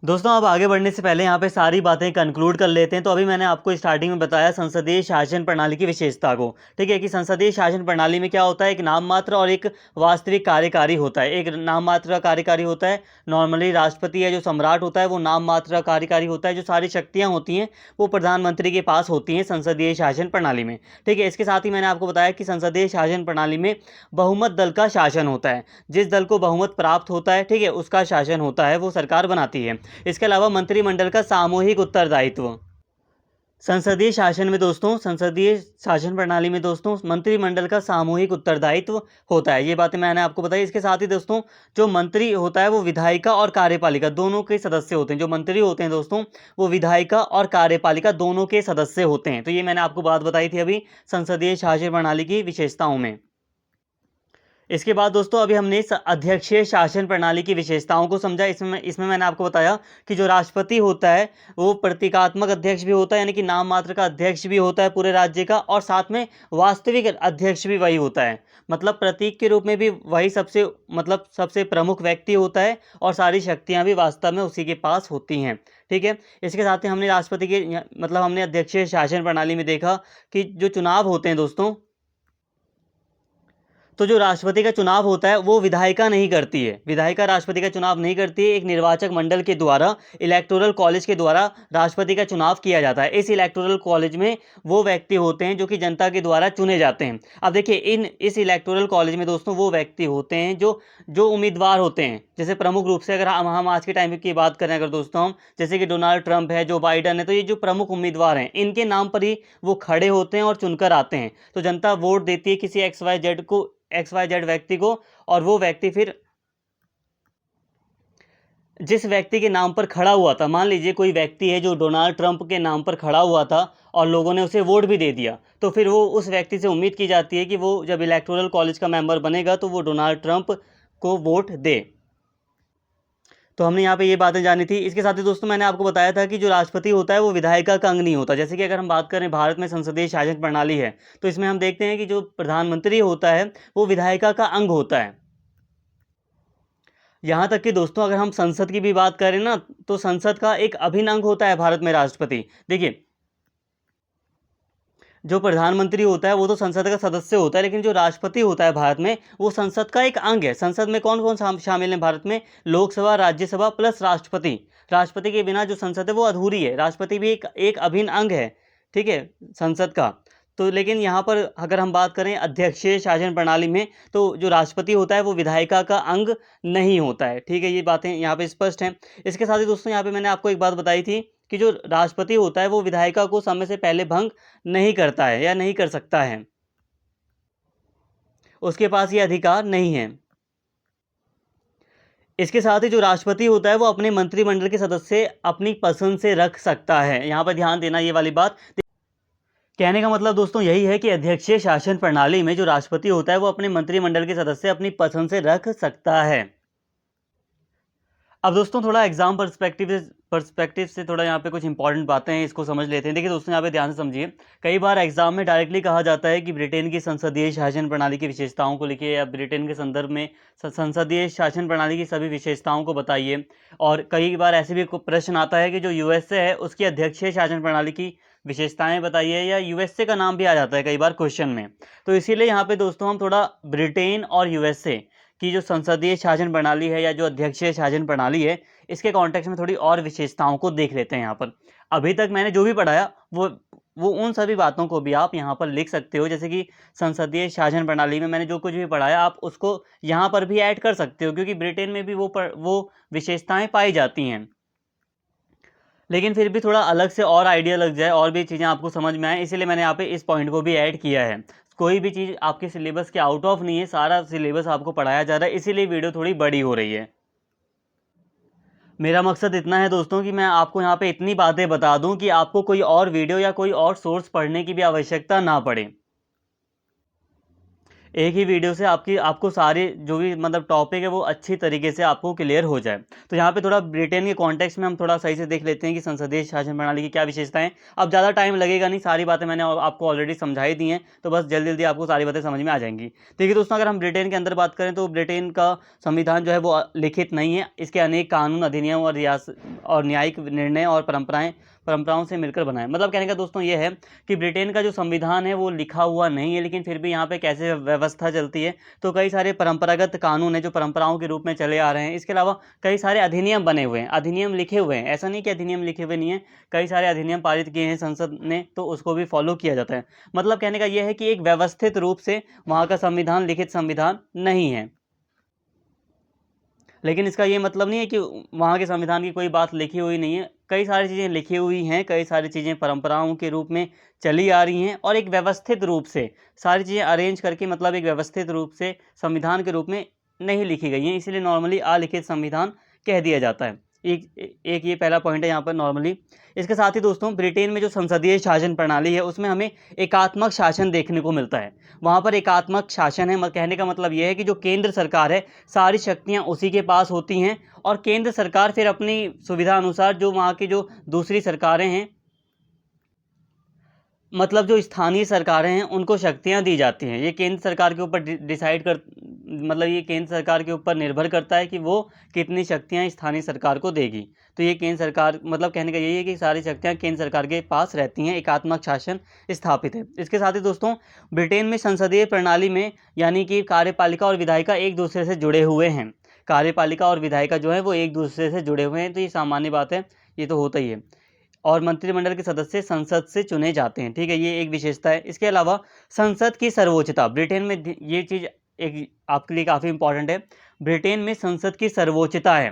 दोस्तों अब आगे बढ़ने से पहले यहाँ पे सारी बातें कंक्लूड कर लेते हैं। तो अभी मैंने आपको स्टार्टिंग में बताया संसदीय शासन प्रणाली की विशेषता को, ठीक है, कि संसदीय शासन प्रणाली में क्या होता है, एक नाम मात्र और एक वास्तविक कार्यकारी होता है। एक नाम मात्र का कार्यकारी होता है, नॉर्मली राष्ट्रपति है जो सम्राट होता है वो नाम मात्र का कार्यकारी होता है। जो सारी शक्तियाँ होती हैं वो प्रधानमंत्री के पास होती हैं संसदीय शासन प्रणाली में, ठीक है। इसके साथ ही मैंने आपको बताया कि संसदीय शासन प्रणाली में बहुमत दल का शासन होता है। जिस दल को बहुमत प्राप्त होता है, ठीक है, उसका शासन होता है, वो सरकार बनाती है। इसके अलावा मंत्रिमंडल का सामूहिक उत्तरदायित्व। संसदीय शासन में दोस्तों, संसदीय शासन प्रणाली में दोस्तों मंत्रिमंडल का सामूहिक उत्तरदायित्व होता है। ये बातें मैंने आपको बताई। इसके साथ ही दोस्तों जो मंत्री होता है वो विधायिका और कार्यपालिका दोनों के सदस्य होते हैं। जो मंत्री होते हैं दोस्तों वो विधायिका और कार्यपालिका दोनों के सदस्य होते हैं। तो ये मैंने आपको बात बताई थी अभी संसदीय शासन प्रणाली की विशेषताओं में। इसके बाद दोस्तों अभी हमने अध्यक्षीय शासन प्रणाली की विशेषताओं को समझा। इसमें मैंने आपको बताया कि जो राष्ट्रपति होता है वो प्रतीकात्मक अध्यक्ष भी होता है, यानी कि नाम मात्र का अध्यक्ष भी होता है पूरे राज्य का, और साथ में वास्तविक अध्यक्ष भी वही होता है। मतलब प्रतीक के रूप में भी वही सबसे प्रमुख व्यक्ति होता है, और सारी शक्तियाँ भी वास्तव में उसी के पास होती हैं, ठीक है। इसके साथ ही हमने राष्ट्रपति के हमने अध्यक्षीय शासन प्रणाली में देखा कि जो चुनाव होते हैं दोस्तों, तो जो राष्ट्रपति का चुनाव होता है वो विधायिका नहीं करती है। विधायिका राष्ट्रपति का चुनाव नहीं करती है। एक निर्वाचक मंडल के द्वारा, इलेक्टोरल कॉलेज के द्वारा राष्ट्रपति का चुनाव किया जाता है। इस इलेक्टोरल कॉलेज में वो व्यक्ति होते हैं जो कि जनता के द्वारा चुने जाते हैं। अब देखिए इस इलेक्टोरल कॉलेज में दोस्तों वो व्यक्ति होते हैं जो उम्मीदवार होते हैं। जैसे प्रमुख रूप से अगर हम आज के टाइम की बात करें अगर दोस्तों हम, जैसे कि डोनाल्ड ट्रंप है, जो बाइडन है, तो ये जो प्रमुख उम्मीदवार हैं इनके नाम पर ही वो खड़े होते हैं और चुनकर आते हैं। तो जनता वोट देती है किसी XYZ व्यक्ति को, और वो व्यक्ति फिर जिस व्यक्ति के नाम पर खड़ा हुआ था, मान लीजिए कोई व्यक्ति है जो डोनाल्ड ट्रंप के नाम पर खड़ा हुआ था और लोगों ने उसे वोट भी दे दिया, तो फिर वो उस व्यक्ति से उम्मीद की जाती है कि वो जब इलेक्टोरल कॉलेज का मेंबर बनेगा तो वो डोनाल्ड ट्रंप को वोट दे। तो हमने यहाँ पे ये बातें जानी थी। इसके साथ ही दोस्तों मैंने आपको बताया था कि जो राष्ट्रपति होता है वो विधायिका का अंग नहीं होता। जैसे कि अगर हम बात करें भारत में संसदीय शासन प्रणाली है, तो इसमें हम देखते हैं कि जो प्रधानमंत्री होता है वो विधायिका का अंग होता है। यहाँ तक कि दोस्तों अगर हम संसद की भी बात करें ना, तो संसद का एक अभिन्न अंग होता है भारत में राष्ट्रपति। देखिए जो प्रधानमंत्री होता है वो तो संसद का सदस्य होता है, लेकिन जो राष्ट्रपति होता है भारत में वो संसद का एक अंग है। संसद में कौन कौन शामिल है भारत में? लोकसभा, राज्यसभा प्लस राष्ट्रपति। राष्ट्रपति के बिना जो संसद है वो अधूरी है। राष्ट्रपति भी एक अभिन्न अंग है, ठीक है, संसद का। तो लेकिन यहाँ पर अगर हम बात करें अध्यक्षीय शासन प्रणाली में, तो जो राष्ट्रपति होता है वो विधायिका का अंग नहीं होता है, ठीक है। ये बातें यहाँ पे स्पष्ट हैं। इसके साथ ही दोस्तों यहाँ पे मैंने आपको एक बात बताई थी कि जो राष्ट्रपति होता है वो विधायिका को समय से पहले भंग नहीं करता है या नहीं कर सकता है, उसके पास ये अधिकार नहीं है। इसके साथ ही जो राष्ट्रपति होता है वो अपने मंत्रिमंडल के सदस्य अपनी पसंद से रख सकता है। यहाँ पर ध्यान देना ये वाली बात। कहने का मतलब दोस्तों यही है कि अध्यक्षीय शासन प्रणाली में जो राष्ट्रपति होता है वो अपने मंत्रिमंडल के सदस्य अपनी पसंद से रख सकता है। अब दोस्तों थोड़ा एग्जाम पर्सपेक्टिव से थोड़ा यहाँ पे कुछ इंपॉर्टेंट बातें हैं, इसको समझ लेते हैं। देखिए दोस्तों यहाँ पे ध्यान से समझिए। कई बार एग्जाम में डायरेक्टली कहा जाता है कि ब्रिटेन की संसदीय शासन प्रणाली की विशेषताओं को लिखिए, या ब्रिटेन के संदर्भ में संसदीय शासन प्रणाली की सभी विशेषताओं को बताइए। और कई बार ऐसे भी प्रश्न आता है कि जो यूएसए है उसकी अध्यक्षीय शासन प्रणाली की विशेषताएं बताइए, या यूएसए का नाम भी आ जाता है कई बार क्वेश्चन में। तो इसीलिए यहाँ पे दोस्तों हम थोड़ा ब्रिटेन और यूएसए की जो संसदीय शासन प्रणाली है या जो अध्यक्षीय शासन प्रणाली है, इसके कॉन्टेक्स्ट में थोड़ी और विशेषताओं को देख लेते हैं। यहाँ पर अभी तक मैंने जो भी पढ़ाया वो उन सभी बातों को भी आप यहाँ पर लिख सकते हो। जैसे कि संसदीय शासन प्रणाली में मैंने जो कुछ भी पढ़ाया आप उसको यहाँ पर भी ऐड कर सकते हो, क्योंकि ब्रिटेन में भी वो विशेषताएं पाई जाती हैं। लेकिन फिर भी थोड़ा अलग से और आइडिया लग जाए और भी चीज़ें आपको समझ में आए, इसीलिए मैंने यहाँ पे इस पॉइंट को भी ऐड किया है। कोई भी चीज़ आपके सिलेबस के आउट ऑफ नहीं है, सारा सिलेबस आपको पढ़ाया जा रहा है, इसीलिए वीडियो थोड़ी बड़ी हो रही है। मेरा मकसद इतना है दोस्तों कि मैं आपको यहाँ पे इतनी बातें बता दूं कि आपको कोई और वीडियो या कोई और सोर्स पढ़ने की भी आवश्यकता ना पड़े। एक ही वीडियो से आपको सारे जो भी मतलब टॉपिक है वो अच्छी तरीके से आपको क्लियर हो जाए। तो यहाँ पे थोड़ा ब्रिटेन के कॉन्टेक्स्ट में हम थोड़ा सही से देख लेते हैं कि संसदीय शासन प्रणाली की क्या विशेषताएं। अब ज़्यादा टाइम लगेगा नहीं, सारी बातें मैंने आपको ऑलरेडी समझाई दी हैं, तो बस जल्दी जल्दी आपको सारी बातें समझ में आ जाएंगी। देखिए दोस्तों, अगर हम ब्रिटेन के अंदर बात करें तो ब्रिटेन का संविधान जो है वो लिखित नहीं है। इसके अनेक कानून, अधिनियम और न्यायिक निर्णय और परंपराओं से मिलकर बना है। मतलब कहने का दोस्तों ये है कि ब्रिटेन का जो संविधान है वो लिखा हुआ नहीं है, लेकिन फिर भी यहाँ पे कैसे व्यवस्था चलती है, तो कई सारे परंपरागत कानून हैं जो परंपराओं के रूप में चले आ रहे हैं। इसके अलावा कई सारे अधिनियम बने हुए हैं, अधिनियम लिखे हुए हैं। ऐसा नहीं कि अधिनियम लिखे हुए नहीं है, कई सारे अधिनियम पारित किए हैं संसद ने, तो उसको भी फॉलो किया जाता है। मतलब कहने का यह है कि एक व्यवस्थित रूप से वहाँ का संविधान लिखित संविधान नहीं है। लेकिन इसका ये मतलब नहीं है कि वहाँ के संविधान की कोई बात लिखी हुई नहीं है। कई सारी चीज़ें लिखी हुई हैं, कई सारी चीज़ें परंपराओं के रूप में चली आ रही हैं, और एक व्यवस्थित रूप से सारी चीज़ें अरेंज करके, मतलब एक व्यवस्थित रूप से संविधान के रूप में नहीं लिखी गई हैं, इसलिए नॉर्मली अलिखित संविधान कह दिया जाता है। एक ये पहला पॉइंट है यहाँ पर नॉर्मली। इसके साथ ही दोस्तों, ब्रिटेन में जो संसदीय शासन प्रणाली है उसमें हमें एकात्मक शासन देखने को मिलता है। वहाँ पर एकात्मक शासन है, कहने का मतलब यह है कि जो केंद्र सरकार है, सारी शक्तियाँ उसी के पास होती हैं, और केंद्र सरकार फिर अपनी सुविधा अनुसार जो वहाँ की जो दूसरी सरकारें हैं, मतलब जो स्थानीय सरकारें हैं, उनको शक्तियां दी जाती हैं। ये केंद्र सरकार के ऊपर डिसाइड कर मतलब ये केंद्र सरकार के ऊपर निर्भर करता है कि वो कितनी शक्तियां स्थानीय सरकार को देगी। तो ये केंद्र सरकार, मतलब कहने का यही है कि सारी शक्तियां केंद्र सरकार के पास रहती हैं, एकात्मक शासन स्थापित है। इसके साथ ही दोस्तों, ब्रिटेन में संसदीय प्रणाली में यानी कि कार्यपालिका और विधायिका एक दूसरे से जुड़े हुए हैं। कार्यपालिका और विधायिका जो है वो एक दूसरे से जुड़े हुए हैं, तो ये सामान्य बात है, ये तो होता ही है। और मंत्रिमंडल के सदस्य संसद से चुने जाते हैं, ठीक है, ये एक विशेषता है। इसके अलावा संसद की सर्वोच्चता, ब्रिटेन में ये चीज़ एक आपके लिए काफ़ी इंपॉर्टेंट है। ब्रिटेन में संसद की सर्वोच्चता है,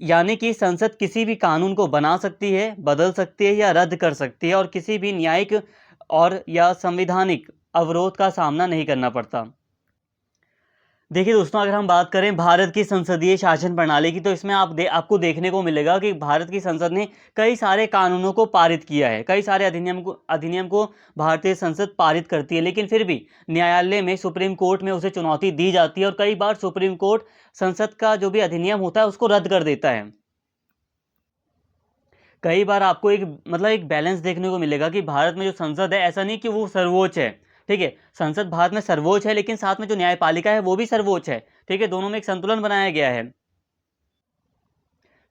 यानी कि संसद किसी भी कानून को बना सकती है, बदल सकती है या रद्द कर सकती है, और किसी भी न्यायिक और या संवैधानिक अवरोध का सामना नहीं करना पड़ता। देखिए दोस्तों, अगर हम बात करें भारत की संसदीय शासन प्रणाली की, तो इसमें आपको देखने को मिलेगा कि भारत की संसद ने कई सारे कानूनों को पारित किया है, कई सारे अधिनियम को भारतीय संसद पारित करती है, लेकिन फिर भी न्यायालय में, सुप्रीम कोर्ट में उसे चुनौती दी जाती है, और कई बार सुप्रीम कोर्ट संसद का जो भी अधिनियम होता है उसको रद्द कर देता है। कई बार आपको एक बैलेंस देखने को मिलेगा कि भारत में जो संसद है, ऐसा नहीं कि वो सर्वोच्च है, ठीक है, संसद भारत में सर्वोच्च है, लेकिन साथ में जो न्यायपालिका है वो भी सर्वोच्च है, ठीक है, दोनों में एक संतुलन बनाया गया है।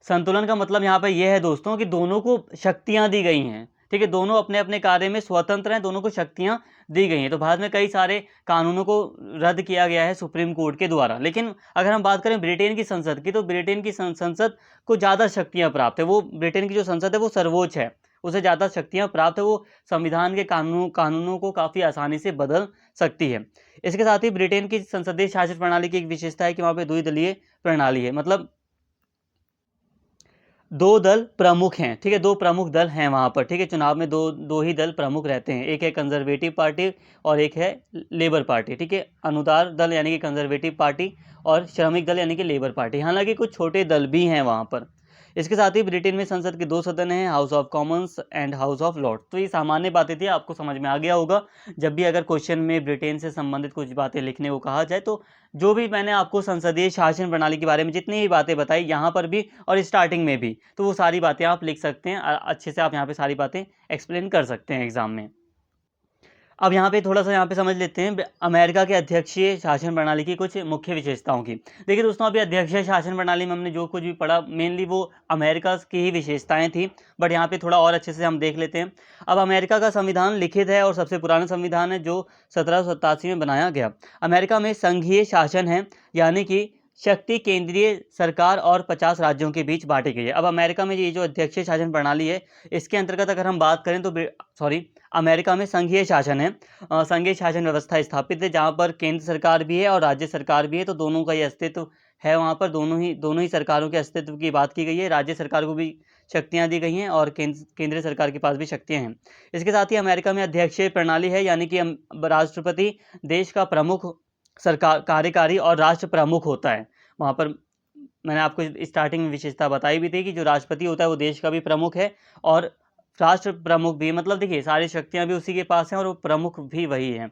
संतुलन का मतलब यहाँ पर यह है दोस्तों कि दोनों को शक्तियाँ दी गई हैं, ठीक है, दोनों अपने अपने कार्य में स्वतंत्र हैं, दोनों को शक्तियाँ दी गई हैं। तो भारत में कई सारे कानूनों को रद्द किया गया है सुप्रीम कोर्ट के द्वारा। लेकिन अगर हम बात करें ब्रिटेन की संसद की, तो ब्रिटेन की संसद को ज़्यादा शक्तियाँ प्राप्त है। वो ब्रिटेन की जो संसद है वो सर्वोच्च है, उसे ज़्यादा शक्तियाँ प्राप्त है, वो संविधान के कानूनों को काफ़ी आसानी से बदल सकती है। इसके साथ ही ब्रिटेन की संसदीय शासन प्रणाली की एक विशेषता है कि वहाँ पर द्विदलीय प्रणाली है, मतलब दो दल प्रमुख हैं, ठीक है, दो प्रमुख दल हैं वहाँ पर, ठीक है, चुनाव में दो ही दल प्रमुख रहते हैं, एक है कंजर्वेटिव पार्टी और एक है लेबर पार्टी, ठीक है, अनुदार दल यानी कि कंजर्वेटिव पार्टी और श्रमिक दल यानी कि लेबर पार्टी। हालांकि कुछ छोटे दल भी हैं वहाँ पर। इसके साथ ही ब्रिटेन में संसद के दो सदन हैं, House of Commons and House of Lords. तो ये सामान्य बातें थी, आपको समझ में आ गया होगा। जब भी अगर क्वेश्चन में ब्रिटेन से संबंधित कुछ बातें लिखने को कहा जाए, तो जो भी मैंने आपको संसदीय शासन प्रणाली के बारे में जितनी भी बातें बताई यहाँ पर भी और स्टार्टिंग में भी, तो वो सारी बातें आप लिख सकते हैं, अच्छे से आप यहाँ पे सारी बातें एक्सप्लेन कर सकते हैं एग्जाम में। अब यहाँ पे थोड़ा सा यहाँ पे समझ लेते हैं अमेरिका के अध्यक्षीय शासन प्रणाली की कुछ मुख्य विशेषताओं की। देखिए दोस्तों, अभी अध्यक्षीय शासन प्रणाली में हमने जो कुछ भी पढ़ा, मेनली वो अमेरिका की ही विशेषताएं थी, बट यहाँ पे थोड़ा और अच्छे से हम देख लेते हैं। अब अमेरिका का संविधान लिखित है और सबसे पुराना संविधान है, जो 1787 में बनाया गया। अमेरिका में संघीय शासन है, यानी कि शक्ति केंद्रीय सरकार और 50 राज्यों के बीच बांटी गई है। अब अमेरिका में ये जो अध्यक्षीय शासन प्रणाली है, इसके अंतर्गत अगर हम बात करें तो अमेरिका में संघीय शासन है, संघीय शासन व्यवस्था स्थापित है, जहाँ पर केंद्र सरकार भी है और राज्य सरकार भी है, तो दोनों का ये अस्तित्व है। वहाँ पर दोनों ही सरकारों के अस्तित्व की बात की गई है, राज्य सरकार को भी शक्तियाँ दी गई हैं और केंद्रीय सरकार के पास भी शक्तियाँ हैं। इसके साथ ही अमेरिका में अध्यक्षीय प्रणाली है, यानी कि राष्ट्रपति देश का प्रमुख सरकार कार्यकारी और राष्ट्र प्रमुख होता है। वहाँ पर मैंने आपको स्टार्टिंग में विशेषता बताई भी थी कि जो राष्ट्रपति होता है वो देश का भी प्रमुख है और राष्ट्र प्रमुख भी, मतलब देखिए सारी शक्तियां भी उसी के पास हैं और वो प्रमुख भी वही है।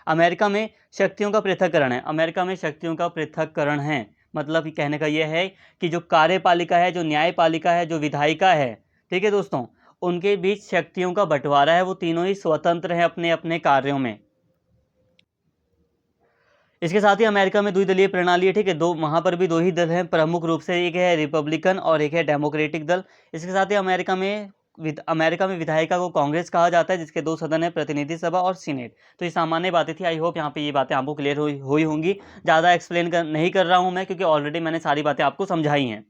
अमेरिका में शक्तियों का पृथक्करण है, अमेरिका में शक्तियों का पृथक्करण है, मतलब कहने का यह है कि जो कार्यपालिका है, जो न्यायपालिका है, जो विधायिका है, ठीक है दोस्तों, उनके बीच शक्तियों का बंटवारा है, वो तीनों ही स्वतंत्र हैं अपने अपने कार्यों में। इसके साथ ही अमेरिका में द्विदलीय प्रणाली है, ठीक है, दो वहाँ पर भी दो ही दल हैं प्रमुख रूप से, एक है रिपब्लिकन और एक है डेमोक्रेटिक दल। इसके साथ ही अमेरिका में विधायिका को कांग्रेस कहा जाता है, जिसके दो सदन है, प्रतिनिधि सभा और सीनेट। तो ये सामान्य बातें थी, आई होप यहाँ पे ये बातें आपको क्लियर हुई होंगी। ज़्यादा एक्सप्लेन नहीं कर रहा हूँ मैं, क्योंकि ऑलरेडी मैंने सारी बातें आपको समझाई हैं।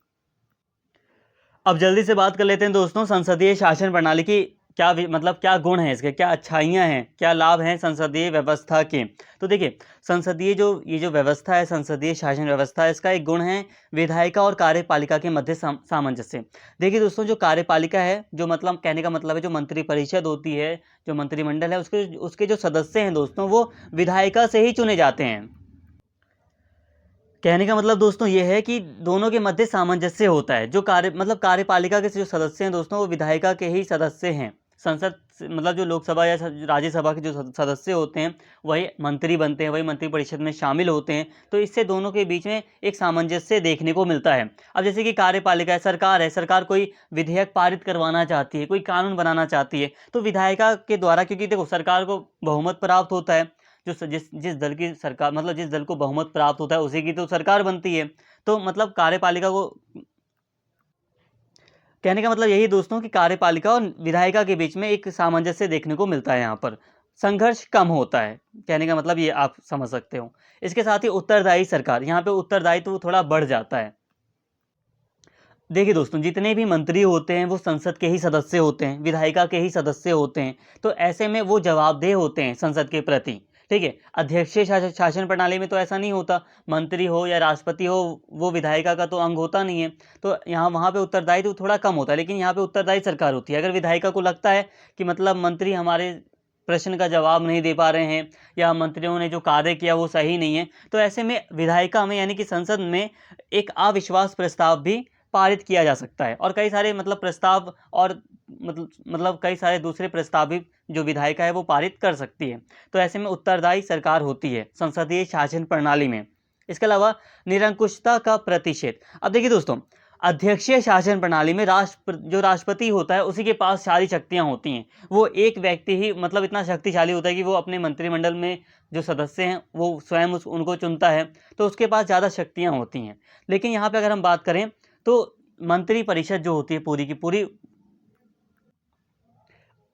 अब जल्दी से बात कर लेते हैं दोस्तों संसदीय शासन प्रणाली की मतलब क्या गुण है इसके, क्या अच्छाइयाँ हैं, क्या लाभ हैं संसदीय व्यवस्था के। तो देखिए संसदीय ये जो व्यवस्था है, संसदीय शासन व्यवस्था, इसका एक गुण है विधायिका और कार्यपालिका के मध्य सामंजस्य। देखिए दोस्तों, जो कार्यपालिका है, जो मतलब कहने का मतलब है जो मंत्रिपरिषद होती है, जो मंत्रिमंडल है, उसके जो सदस्य हैं दोस्तों, वो विधायिका से ही चुने जाते हैं। कहने का मतलब दोस्तों ये है कि दोनों के मध्य सामंजस्य होता है। जो कार्यपालिका के जो सदस्य हैं दोस्तों, वो विधायिका के ही सदस्य हैं। संसद मतलब जो लोकसभा या राज्यसभा के जो सदस्य होते हैं वही मंत्री बनते हैं, वही मंत्रिपरिषद में शामिल होते हैं। तो इससे दोनों के बीच में एक सामंजस्य देखने को मिलता है। अब जैसे कि कार्यपालिका है, सरकार कोई विधेयक पारित करवाना चाहती है, कोई कानून बनाना चाहती है, तो विधायिका के द्वारा, क्योंकि देखो सरकार को बहुमत प्राप्त होता है, जिस दल की सरकार, मतलब जिस दल को बहुमत प्राप्त होता है उसी की तो सरकार बनती है। तो मतलब कार्यपालिका को, कहने का मतलब यही दोस्तों कि कार्यपालिका और विधायिका के बीच में एक सामंजस्य देखने को मिलता है, यहाँ पर संघर्ष कम होता है। कहने का मतलब ये आप समझ सकते हो। इसके साथ ही उत्तरदायी सरकार, यहाँ पे उत्तरदायित्व तो थोड़ा बढ़ जाता है। देखिए दोस्तों, जितने भी मंत्री होते हैं वो संसद के ही सदस्य होते हैं, विधायिका के ही सदस्य होते हैं। तो ऐसे में वो जवाबदेह होते हैं संसद के प्रति, ठीक है। अध्यक्षीय शासन प्रणाली में तो ऐसा नहीं होता, मंत्री हो या राष्ट्रपति हो, वो विधायिका का तो अंग होता नहीं है। तो यहाँ वहाँ पे उत्तरदायित्व थोड़ा कम होता है, लेकिन यहाँ पे उत्तरदायी सरकार होती है। अगर विधायिका को लगता है कि मतलब मंत्री हमारे प्रश्न का जवाब नहीं दे पा रहे हैं या मंत्रियों ने जो कार्य किया वो सही नहीं है, तो ऐसे में विधायिका में यानी कि संसद में एक अविश्वास प्रस्ताव भी पारित किया जा सकता है। और कई सारे मतलब प्रस्ताव और मतलब कई सारे दूसरे प्रस्ताव भी जो विधायिका है वो पारित कर सकती है। तो ऐसे में उत्तरदायी सरकार होती है संसदीय शासन प्रणाली में। इसके अलावा निरंकुशता का प्रतिषेध। अब देखिए दोस्तों, अध्यक्षीय शासन प्रणाली में जो राष्ट्रपति होता है उसी के पास सारी शक्तियां होती हैं। वो एक व्यक्ति ही मतलब इतना शक्तिशाली होता है कि वो अपने मंत्रिमंडल में जो सदस्य हैं वो स्वयं उनको चुनता है, तो उसके पास ज़्यादा शक्तियां होती हैं। लेकिन यहाँ पे अगर हम बात करें तो मंत्रिपरिषद जो होती है पूरी की पूरी,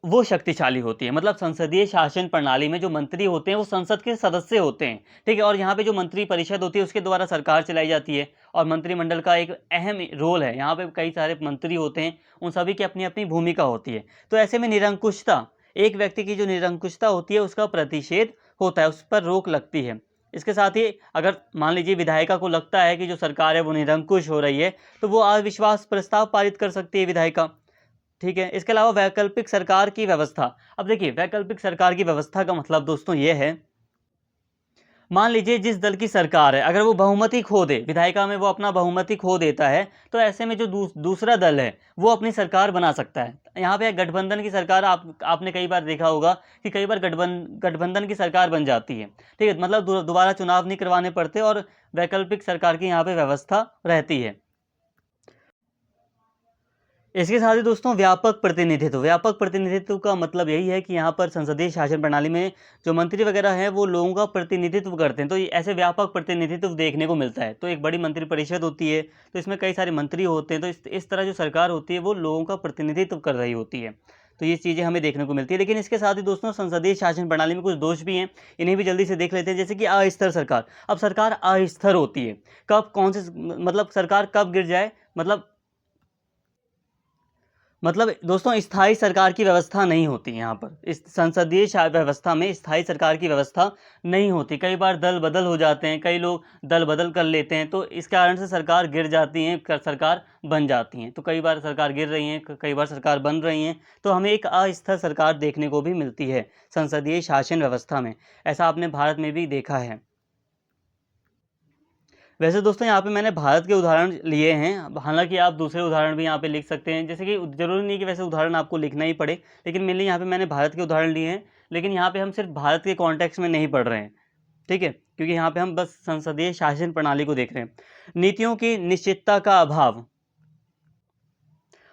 वो शक्तिशाली होती है। मतलब संसदीय शासन प्रणाली में जो मंत्री होते हैं वो संसद के सदस्य होते हैं, ठीक है। और यहाँ पे जो मंत्रिपरिषद होती है उसके द्वारा सरकार चलाई जाती है और मंत्रिमंडल का एक अहम रोल है। यहाँ पे कई सारे मंत्री होते हैं, उन सभी की अपनी अपनी भूमिका होती है। तो ऐसे में निरंकुशता, एक व्यक्ति की जो निरंकुशता होती है उसका प्रतिषेध होता है, उस पर रोक लगती है। इसके साथ ही अगर मान लीजिए विधायिका को लगता है कि जो सरकार है वो निरंकुश हो रही है, तो वो अविश्वास प्रस्ताव पारित कर सकती है विधायिका, ठीक है। इसके अलावा वैकल्पिक सरकार की व्यवस्था। अब देखिए वैकल्पिक सरकार की व्यवस्था का मतलब दोस्तों ये है, मान लीजिए जिस दल की सरकार है अगर वो बहुमति खो दे, विधायिका में वो अपना बहुमति खो देता है, तो ऐसे में जो दूसरा दल है वो अपनी सरकार बना सकता है। यहाँ पे गठबंधन की सरकार आपने कई बार देखा होगा कि कई बार गठबंधन की सरकार बन जाती है, ठीक है। मतलब दोबारा चुनाव नहीं करवाने पड़ते और वैकल्पिक सरकार की यहाँ पे व्यवस्था रहती है। इसके साथ ही दोस्तों व्यापक प्रतिनिधित्व का मतलब यही है कि यहाँ पर संसदीय शासन प्रणाली में जो मंत्री वगैरह हैं वो लोगों का प्रतिनिधित्व करते हैं। तो ऐसे व्यापक प्रतिनिधित्व देखने को मिलता है। तो एक बड़ी मंत्रिपरिषद होती है, तो इसमें कई सारे मंत्री होते हैं। तो इस तरह जो सरकार होती है वो लोगों का प्रतिनिधित्व कर रही होती है। तो ये चीज़ें हमें देखने को मिलती है। लेकिन इसके साथ ही दोस्तों संसदीय शासन प्रणाली में कुछ दोष भी हैं, इन्हें भी जल्दी से देख लेते हैं। जैसे कि अस्थिर सरकार। अब सरकार अस्थिर होती है, कौन से मतलब सरकार कब गिर जाए, मतलब दोस्तों स्थायी सरकार की व्यवस्था नहीं होती। यहाँ पर इस संसदीय व्यवस्था में स्थायी सरकार की व्यवस्था नहीं होती। कई बार दल बदल हो जाते हैं, कई लोग दल बदल कर लेते हैं, तो इस कारण से सरकार गिर जाती हैं, सरकार बन जाती हैं। तो कई बार सरकार गिर रही हैं, कई बार सरकार बन रही हैं। तो हमें एक अस्थिर सरकार देखने को भी मिलती है संसदीय शासन व्यवस्था में। ऐसा आपने भारत में भी देखा है। वैसे दोस्तों यहाँ पे मैंने भारत के उदाहरण लिए हैं, हालांकि आप दूसरे उदाहरण भी यहाँ पे लिख सकते हैं, जैसे कि जरूरी नहीं कि वैसे उदाहरण आपको लिखना ही पड़े, लेकिन मेनली यहाँ पे मैंने भारत के उदाहरण लिए हैं। लेकिन यहाँ पे हम सिर्फ भारत के कॉन्टेक्स्ट में नहीं पढ़ रहे हैं, ठीक है, क्योंकि यहाँ पे हम बस संसदीय शासन प्रणाली को देख रहे हैं। नीतियों की निश्चितता का अभाव,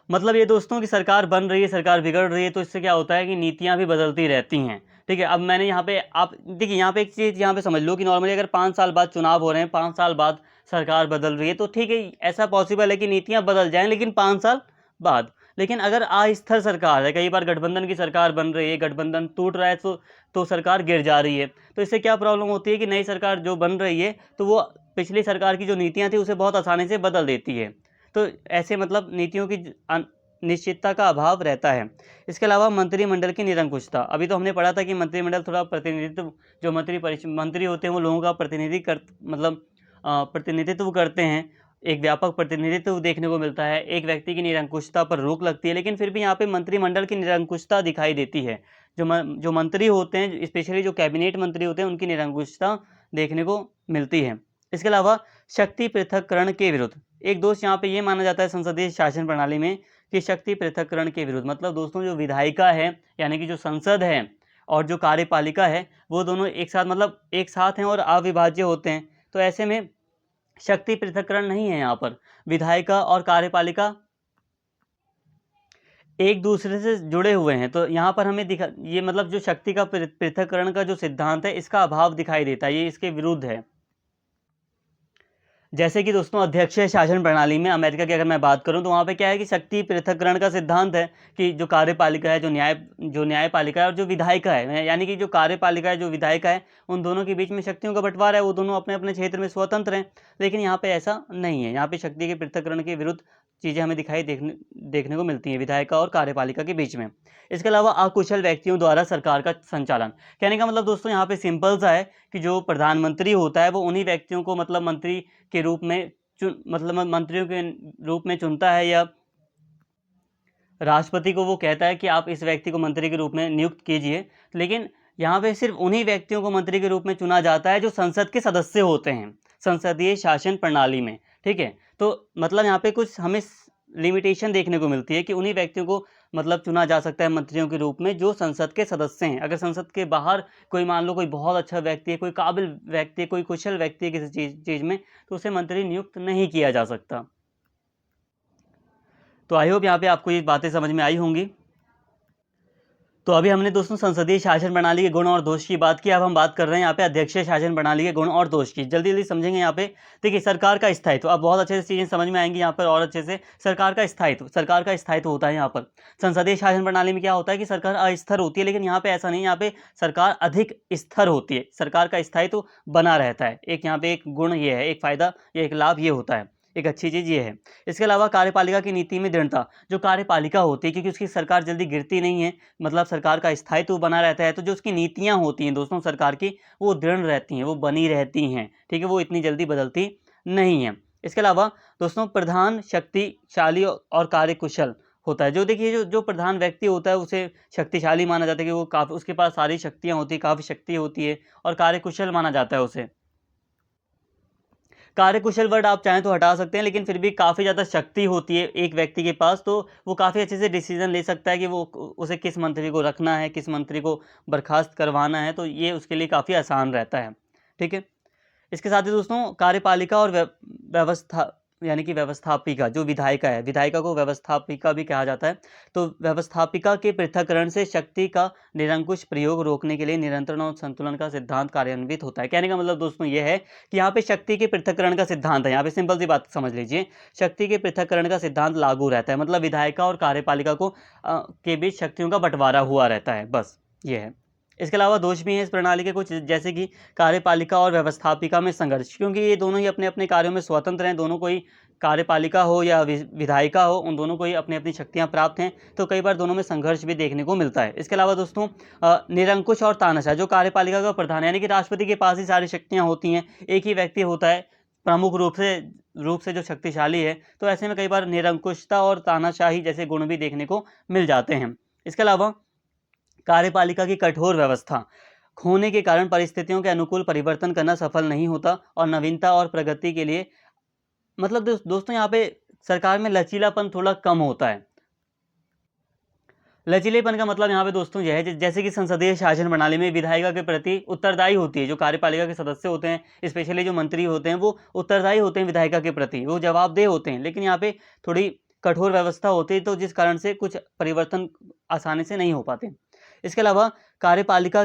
मतलब ये दोस्तों की सरकार बन रही है, सरकार बिगड़ रही है, तो इससे क्या होता है कि नीतियां भी बदलती रहती हैं, ठीक है। अब मैंने यहाँ पे, आप देखिए यहाँ पे एक चीज़ यहाँ पे समझ लो कि नॉर्मली अगर 5 साल बाद चुनाव हो रहे हैं, 5 साल बाद सरकार बदल रही है, तो ठीक है, ऐसा पॉसिबल है कि नीतियाँ बदल जाएं, लेकिन 5 साल बाद। लेकिन अगर अस्थिर सरकार है, कई बार गठबंधन की सरकार बन रही है, गठबंधन टूट रहा है, तो सरकार गिर जा रही है, तो इससे क्या प्रॉब्लम होती है कि नई सरकार जो बन रही है तो वो पिछली सरकार की जो नीतियाँ थी उसे बहुत आसानी से बदल देती है। तो ऐसे मतलब नीतियों की निश्चितता का अभाव रहता है। इसके अलावा मंत्रिमंडल की निरंकुशता, अभी तो हमने पढ़ा था कि मंत्रिमंडल थोड़ा प्रतिनिधित्व, जो मंत्री होते हैं वो लोगों का प्रतिनिधित्व करते हैं, एक व्यापक प्रतिनिधित्व देखने को मिलता है, एक व्यक्ति की निरंकुशता पर रोक लगती है, लेकिन फिर भी यहाँ पे मंत्रिमंडल की निरंकुशता दिखाई देती है। जो मंत्री होते हैं, स्पेशली जो कैबिनेट मंत्री होते हैं, उनकी निरंकुशता देखने को मिलती है। इसके अलावा शक्ति पृथक्करण के विरुद्ध, एक दोस्त यहाँ पे ये माना जाता है संसदीय शासन प्रणाली में कि शक्ति पृथक्करण के विरुद्ध, मतलब दोस्तों जो विधायिका है, यानी कि जो संसद है, और जो कार्यपालिका है, वो दोनों एक साथ, मतलब एक साथ हैं और अविभाज्य होते हैं। तो ऐसे में शक्ति पृथक्करण नहीं है, यहाँ पर विधायिका और कार्यपालिका एक दूसरे से जुड़े हुए हैं। तो यहाँ पर हमें ये मतलब जो शक्ति का पृथक्करण का जो सिद्धांत है, इसका अभाव दिखाई देता है, ये इसके विरुद्ध है। जैसे कि दोस्तों अध्यक्षीय शासन प्रणाली में अमेरिका की अगर मैं बात करूं, तो वहाँ पे क्या है कि शक्ति पृथक्करण का सिद्धांत है कि जो कार्यपालिका है, जो न्यायपालिका है और जो विधायिका है, यानी कि जो कार्यपालिका है, जो विधायिका है, उन दोनों के बीच में शक्तियों का बंटवारा है, वो दोनों अपने अपने क्षेत्र में स्वतंत्र हैं। लेकिन यहाँ पे ऐसा नहीं है, यहाँ पे शक्ति के पृथक्करण के विरुद्ध चीज़ें हमें देखने को मिलती हैं विधायिका और कार्यपालिका के बीच में। इसके अलावा अकुशल व्यक्तियों द्वारा सरकार का संचालन, कहने का मतलब दोस्तों यहाँ पे सिंपल सा है कि जो प्रधानमंत्री होता है वो उन्हीं व्यक्तियों को मतलब मंत्री के रूप में मंत्रियों के रूप में चुनता है, या राष्ट्रपति को वो कहता है कि आप इस व्यक्ति को मंत्री के रूप में नियुक्त कीजिए। लेकिन यहाँ पे सिर्फ उन्हीं व्यक्तियों को मंत्री के रूप में चुना जाता है जो संसद के सदस्य होते हैं संसदीय शासन प्रणाली में, ठीक है। तो मतलब यहाँ पे कुछ हमें लिमिटेशन देखने को मिलती है कि उन्हीं व्यक्तियों को मतलब चुना जा सकता है मंत्रियों के रूप में जो संसद के सदस्य हैं। अगर संसद के बाहर कोई, मान लो कोई बहुत अच्छा व्यक्ति है, कोई काबिल व्यक्ति है, कोई कुशल व्यक्ति है किसी चीज़ में, तो उसे मंत्री नियुक्त नहीं किया जा सकता। तो आई होप यहाँ पे आपको ये बातें समझ में आई होंगी। तो अभी हमने दोस्तों संसदीय शासन प्रणाली के गुण और दोष की बात की, अब हम बात कर रहे हैं यहाँ पे अध्यक्षीय शासन प्रणाली के गुण और दोष की। जल्दी जल्दी समझेंगे यहाँ पे। देखिए सरकार का स्थायित्व, अब बहुत अच्छे से चीज़ें समझ में आएंगी यहाँ पर और अच्छे से। सरकार का स्थायित्व होता है यहाँ पर। संसदीय शासन प्रणाली में क्या होता है कि सरकार अस्थिर होती है, लेकिन यहाँ पे ऐसा नहीं, यहाँ पे सरकार अधिक स्थिर होती है, सरकार का स्थायित्व बना रहता है। एक यहाँ पे एक गुण ये है, एक फायदा, एक लाभ ये होता है, एक अच्छी चीज़ ये है। इसके अलावा कार्यपालिका की नीति में दृढ़ता, जो कार्यपालिका होती है, क्योंकि उसकी सरकार जल्दी गिरती नहीं है, मतलब सरकार का स्थायित्व बना रहता है, तो जो उसकी नीतियाँ होती हैं दोस्तों सरकार की, वो दृढ़ रहती हैं, वो बनी रहती हैं, ठीक है, वो इतनी जल्दी बदलती नहीं है। इसके अलावा दोस्तों प्रधान शक्तिशाली और कार्यकुशल होता है। जो देखिए जो प्रधान व्यक्ति होता है उसे शक्तिशाली माना जाता है कि वो काफ़ी, उसके पास सारी शक्तियाँ होती हैं, काफ़ी शक्ति होती है, और कार्यकुशल माना जाता है उसे। कार्यकुशल वर्ड आप चाहें तो हटा सकते हैं, लेकिन फिर भी काफ़ी ज़्यादा शक्ति होती है एक व्यक्ति के पास, तो वो काफ़ी अच्छे से डिसीजन ले सकता है कि वो उसे किस मंत्री को रखना है, किस मंत्री को बर्खास्त करवाना है, तो ये उसके लिए काफ़ी आसान रहता है, ठीक है। इसके साथ ही दोस्तों कार्यपालिका और व्यवस्था, यानी कि व्यवस्थापिका, जो विधायिका है, विधायिका को व्यवस्थापिका भी कहा जाता है। तो व्यवस्थापिका के पृथक्करण से शक्ति का निरंकुश प्रयोग रोकने के लिए नियंत्रण और संतुलन का सिद्धांत कार्यान्वित होता है। कहने का मतलब दोस्तों ये है कि यहाँ पे शक्ति के पृथक्करण का सिद्धांत है, यहाँ पे सिंपल सी बात समझ लीजिए, शक्ति के पृथक्करण का सिद्धांत लागू रहता है, मतलब विधायिका और कार्यपालिका को के बीच शक्तियों का बंटवारा हुआ रहता है, बस ये है। इसके अलावा दोष भी हैं इस प्रणाली के कुछ, जैसे कि कार्यपालिका और व्यवस्थापिका में संघर्ष, क्योंकि ये दोनों ही अपने अपने कार्यों में स्वतंत्र हैं, दोनों कोई कार्यपालिका हो या विधायिका हो, उन दोनों को ही अपनी अपनी शक्तियां प्राप्त हैं, तो कई बार दोनों में संघर्ष भी देखने को मिलता है। इसके अलावा दोस्तों निरंकुश और तानाशाह, जो कार्यपालिका का प्रधान यानी कि राष्ट्रपति के पास ही सारी शक्तियाँ होती हैं, एक ही व्यक्ति होता है प्रमुख रूप से जो शक्तिशाली है, तो ऐसे में कई बार निरंकुशता और तानाशाही जैसे गुण भी देखने को मिल जाते हैं। इसके अलावा कार्यपालिका की कठोर व्यवस्था, खोने के कारण परिस्थितियों के अनुकूल परिवर्तन करना सफल नहीं होता और नवीनता और प्रगति के लिए मतलब दोस्तों यहाँ पे सरकार में लचीलापन थोड़ा कम होता है। लचीलेपन का मतलब यहाँ पे दोस्तों यह है जैसे कि संसदीय शासन प्रणाली में विधायिका के प्रति उत्तरदायी होती है, जो कार्यपालिका के सदस्य होते हैं स्पेशली जो मंत्री होते हैं वो उत्तरदायी होते हैं विधायिका के प्रति, वो जवाबदेह होते हैं। लेकिन यहाँ पे थोड़ी कठोर व्यवस्था होती है, तो जिस कारण से कुछ परिवर्तन आसानी से नहीं हो पाते। इसके अलावा कार्यपालिका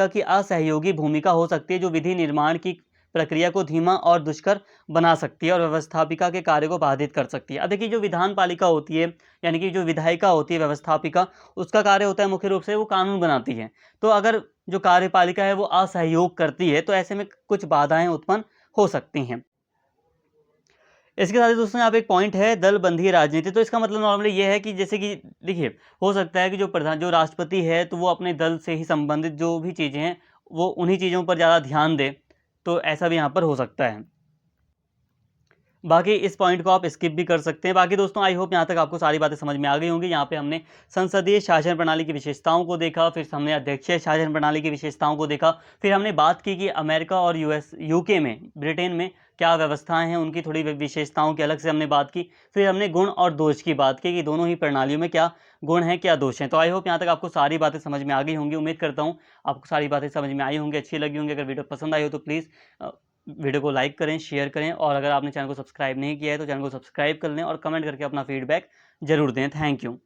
की असहयोगी भूमिका हो सकती है, जो विधि निर्माण की प्रक्रिया को धीमा और दुष्कर बना सकती है और व्यवस्थापिका के कार्य को बाधित कर सकती है। अब देखिए जो विधान पालिका होती है यानी कि जो विधायिका होती है व्यवस्थापिका, उसका कार्य होता है मुख्य रूप से वो कानून बनाती है। तो अगर जो कार्यपालिका है वो असहयोग करती है तो ऐसे में कुछ बाधाएं उत्पन्न हो सकती हैं। इसके साथ ही दोस्तों यहाँ पे एक पॉइंट है दलबंधी राजनीति। तो इसका मतलब नॉर्मली ये है कि जैसे कि देखिए हो सकता है कि जो राष्ट्रपति है तो वो अपने दल से ही संबंधित जो भी चीज़ें हैं वो उन्हीं चीज़ों पर ज़्यादा ध्यान दे, तो ऐसा भी यहाँ पर हो सकता है। बाकी इस पॉइंट को आप स्किप भी कर सकते हैं। बाकी दोस्तों आई होप यहाँ तक आपको सारी बातें समझ में आ गई होंगी। यहाँ पे हमने संसदीय शासन प्रणाली की विशेषताओं को देखा, फिर हमने अध्यक्षीय शासन प्रणाली की विशेषताओं को देखा, फिर हमने बात की कि अमेरिका और यूके में, ब्रिटेन में क्या व्यवस्थाएं हैं, उनकी थोड़ी विशेषताओं की अलग से हमने बात की। फिर हमने गुण और दोष की बात की कि दोनों ही प्रणालियों में क्या गुण हैं क्या दोष हैं। तो आई होप यहाँ तक आपको सारी बातें समझ में आ गई होंगी। उम्मीद करता हूँ आपको सारी बातें समझ में आई होंगी, अच्छी लगी होंगी। अगर वीडियो पसंद आई हो तो प्लीज़ वीडियो को लाइक करें, शेयर करें, और अगर आपने चैनल को सब्सक्राइब नहीं किया है तो चैनल को सब्सक्राइब कर लें और कमेंट करके अपना फीडबैक जरूर दें। Thank you.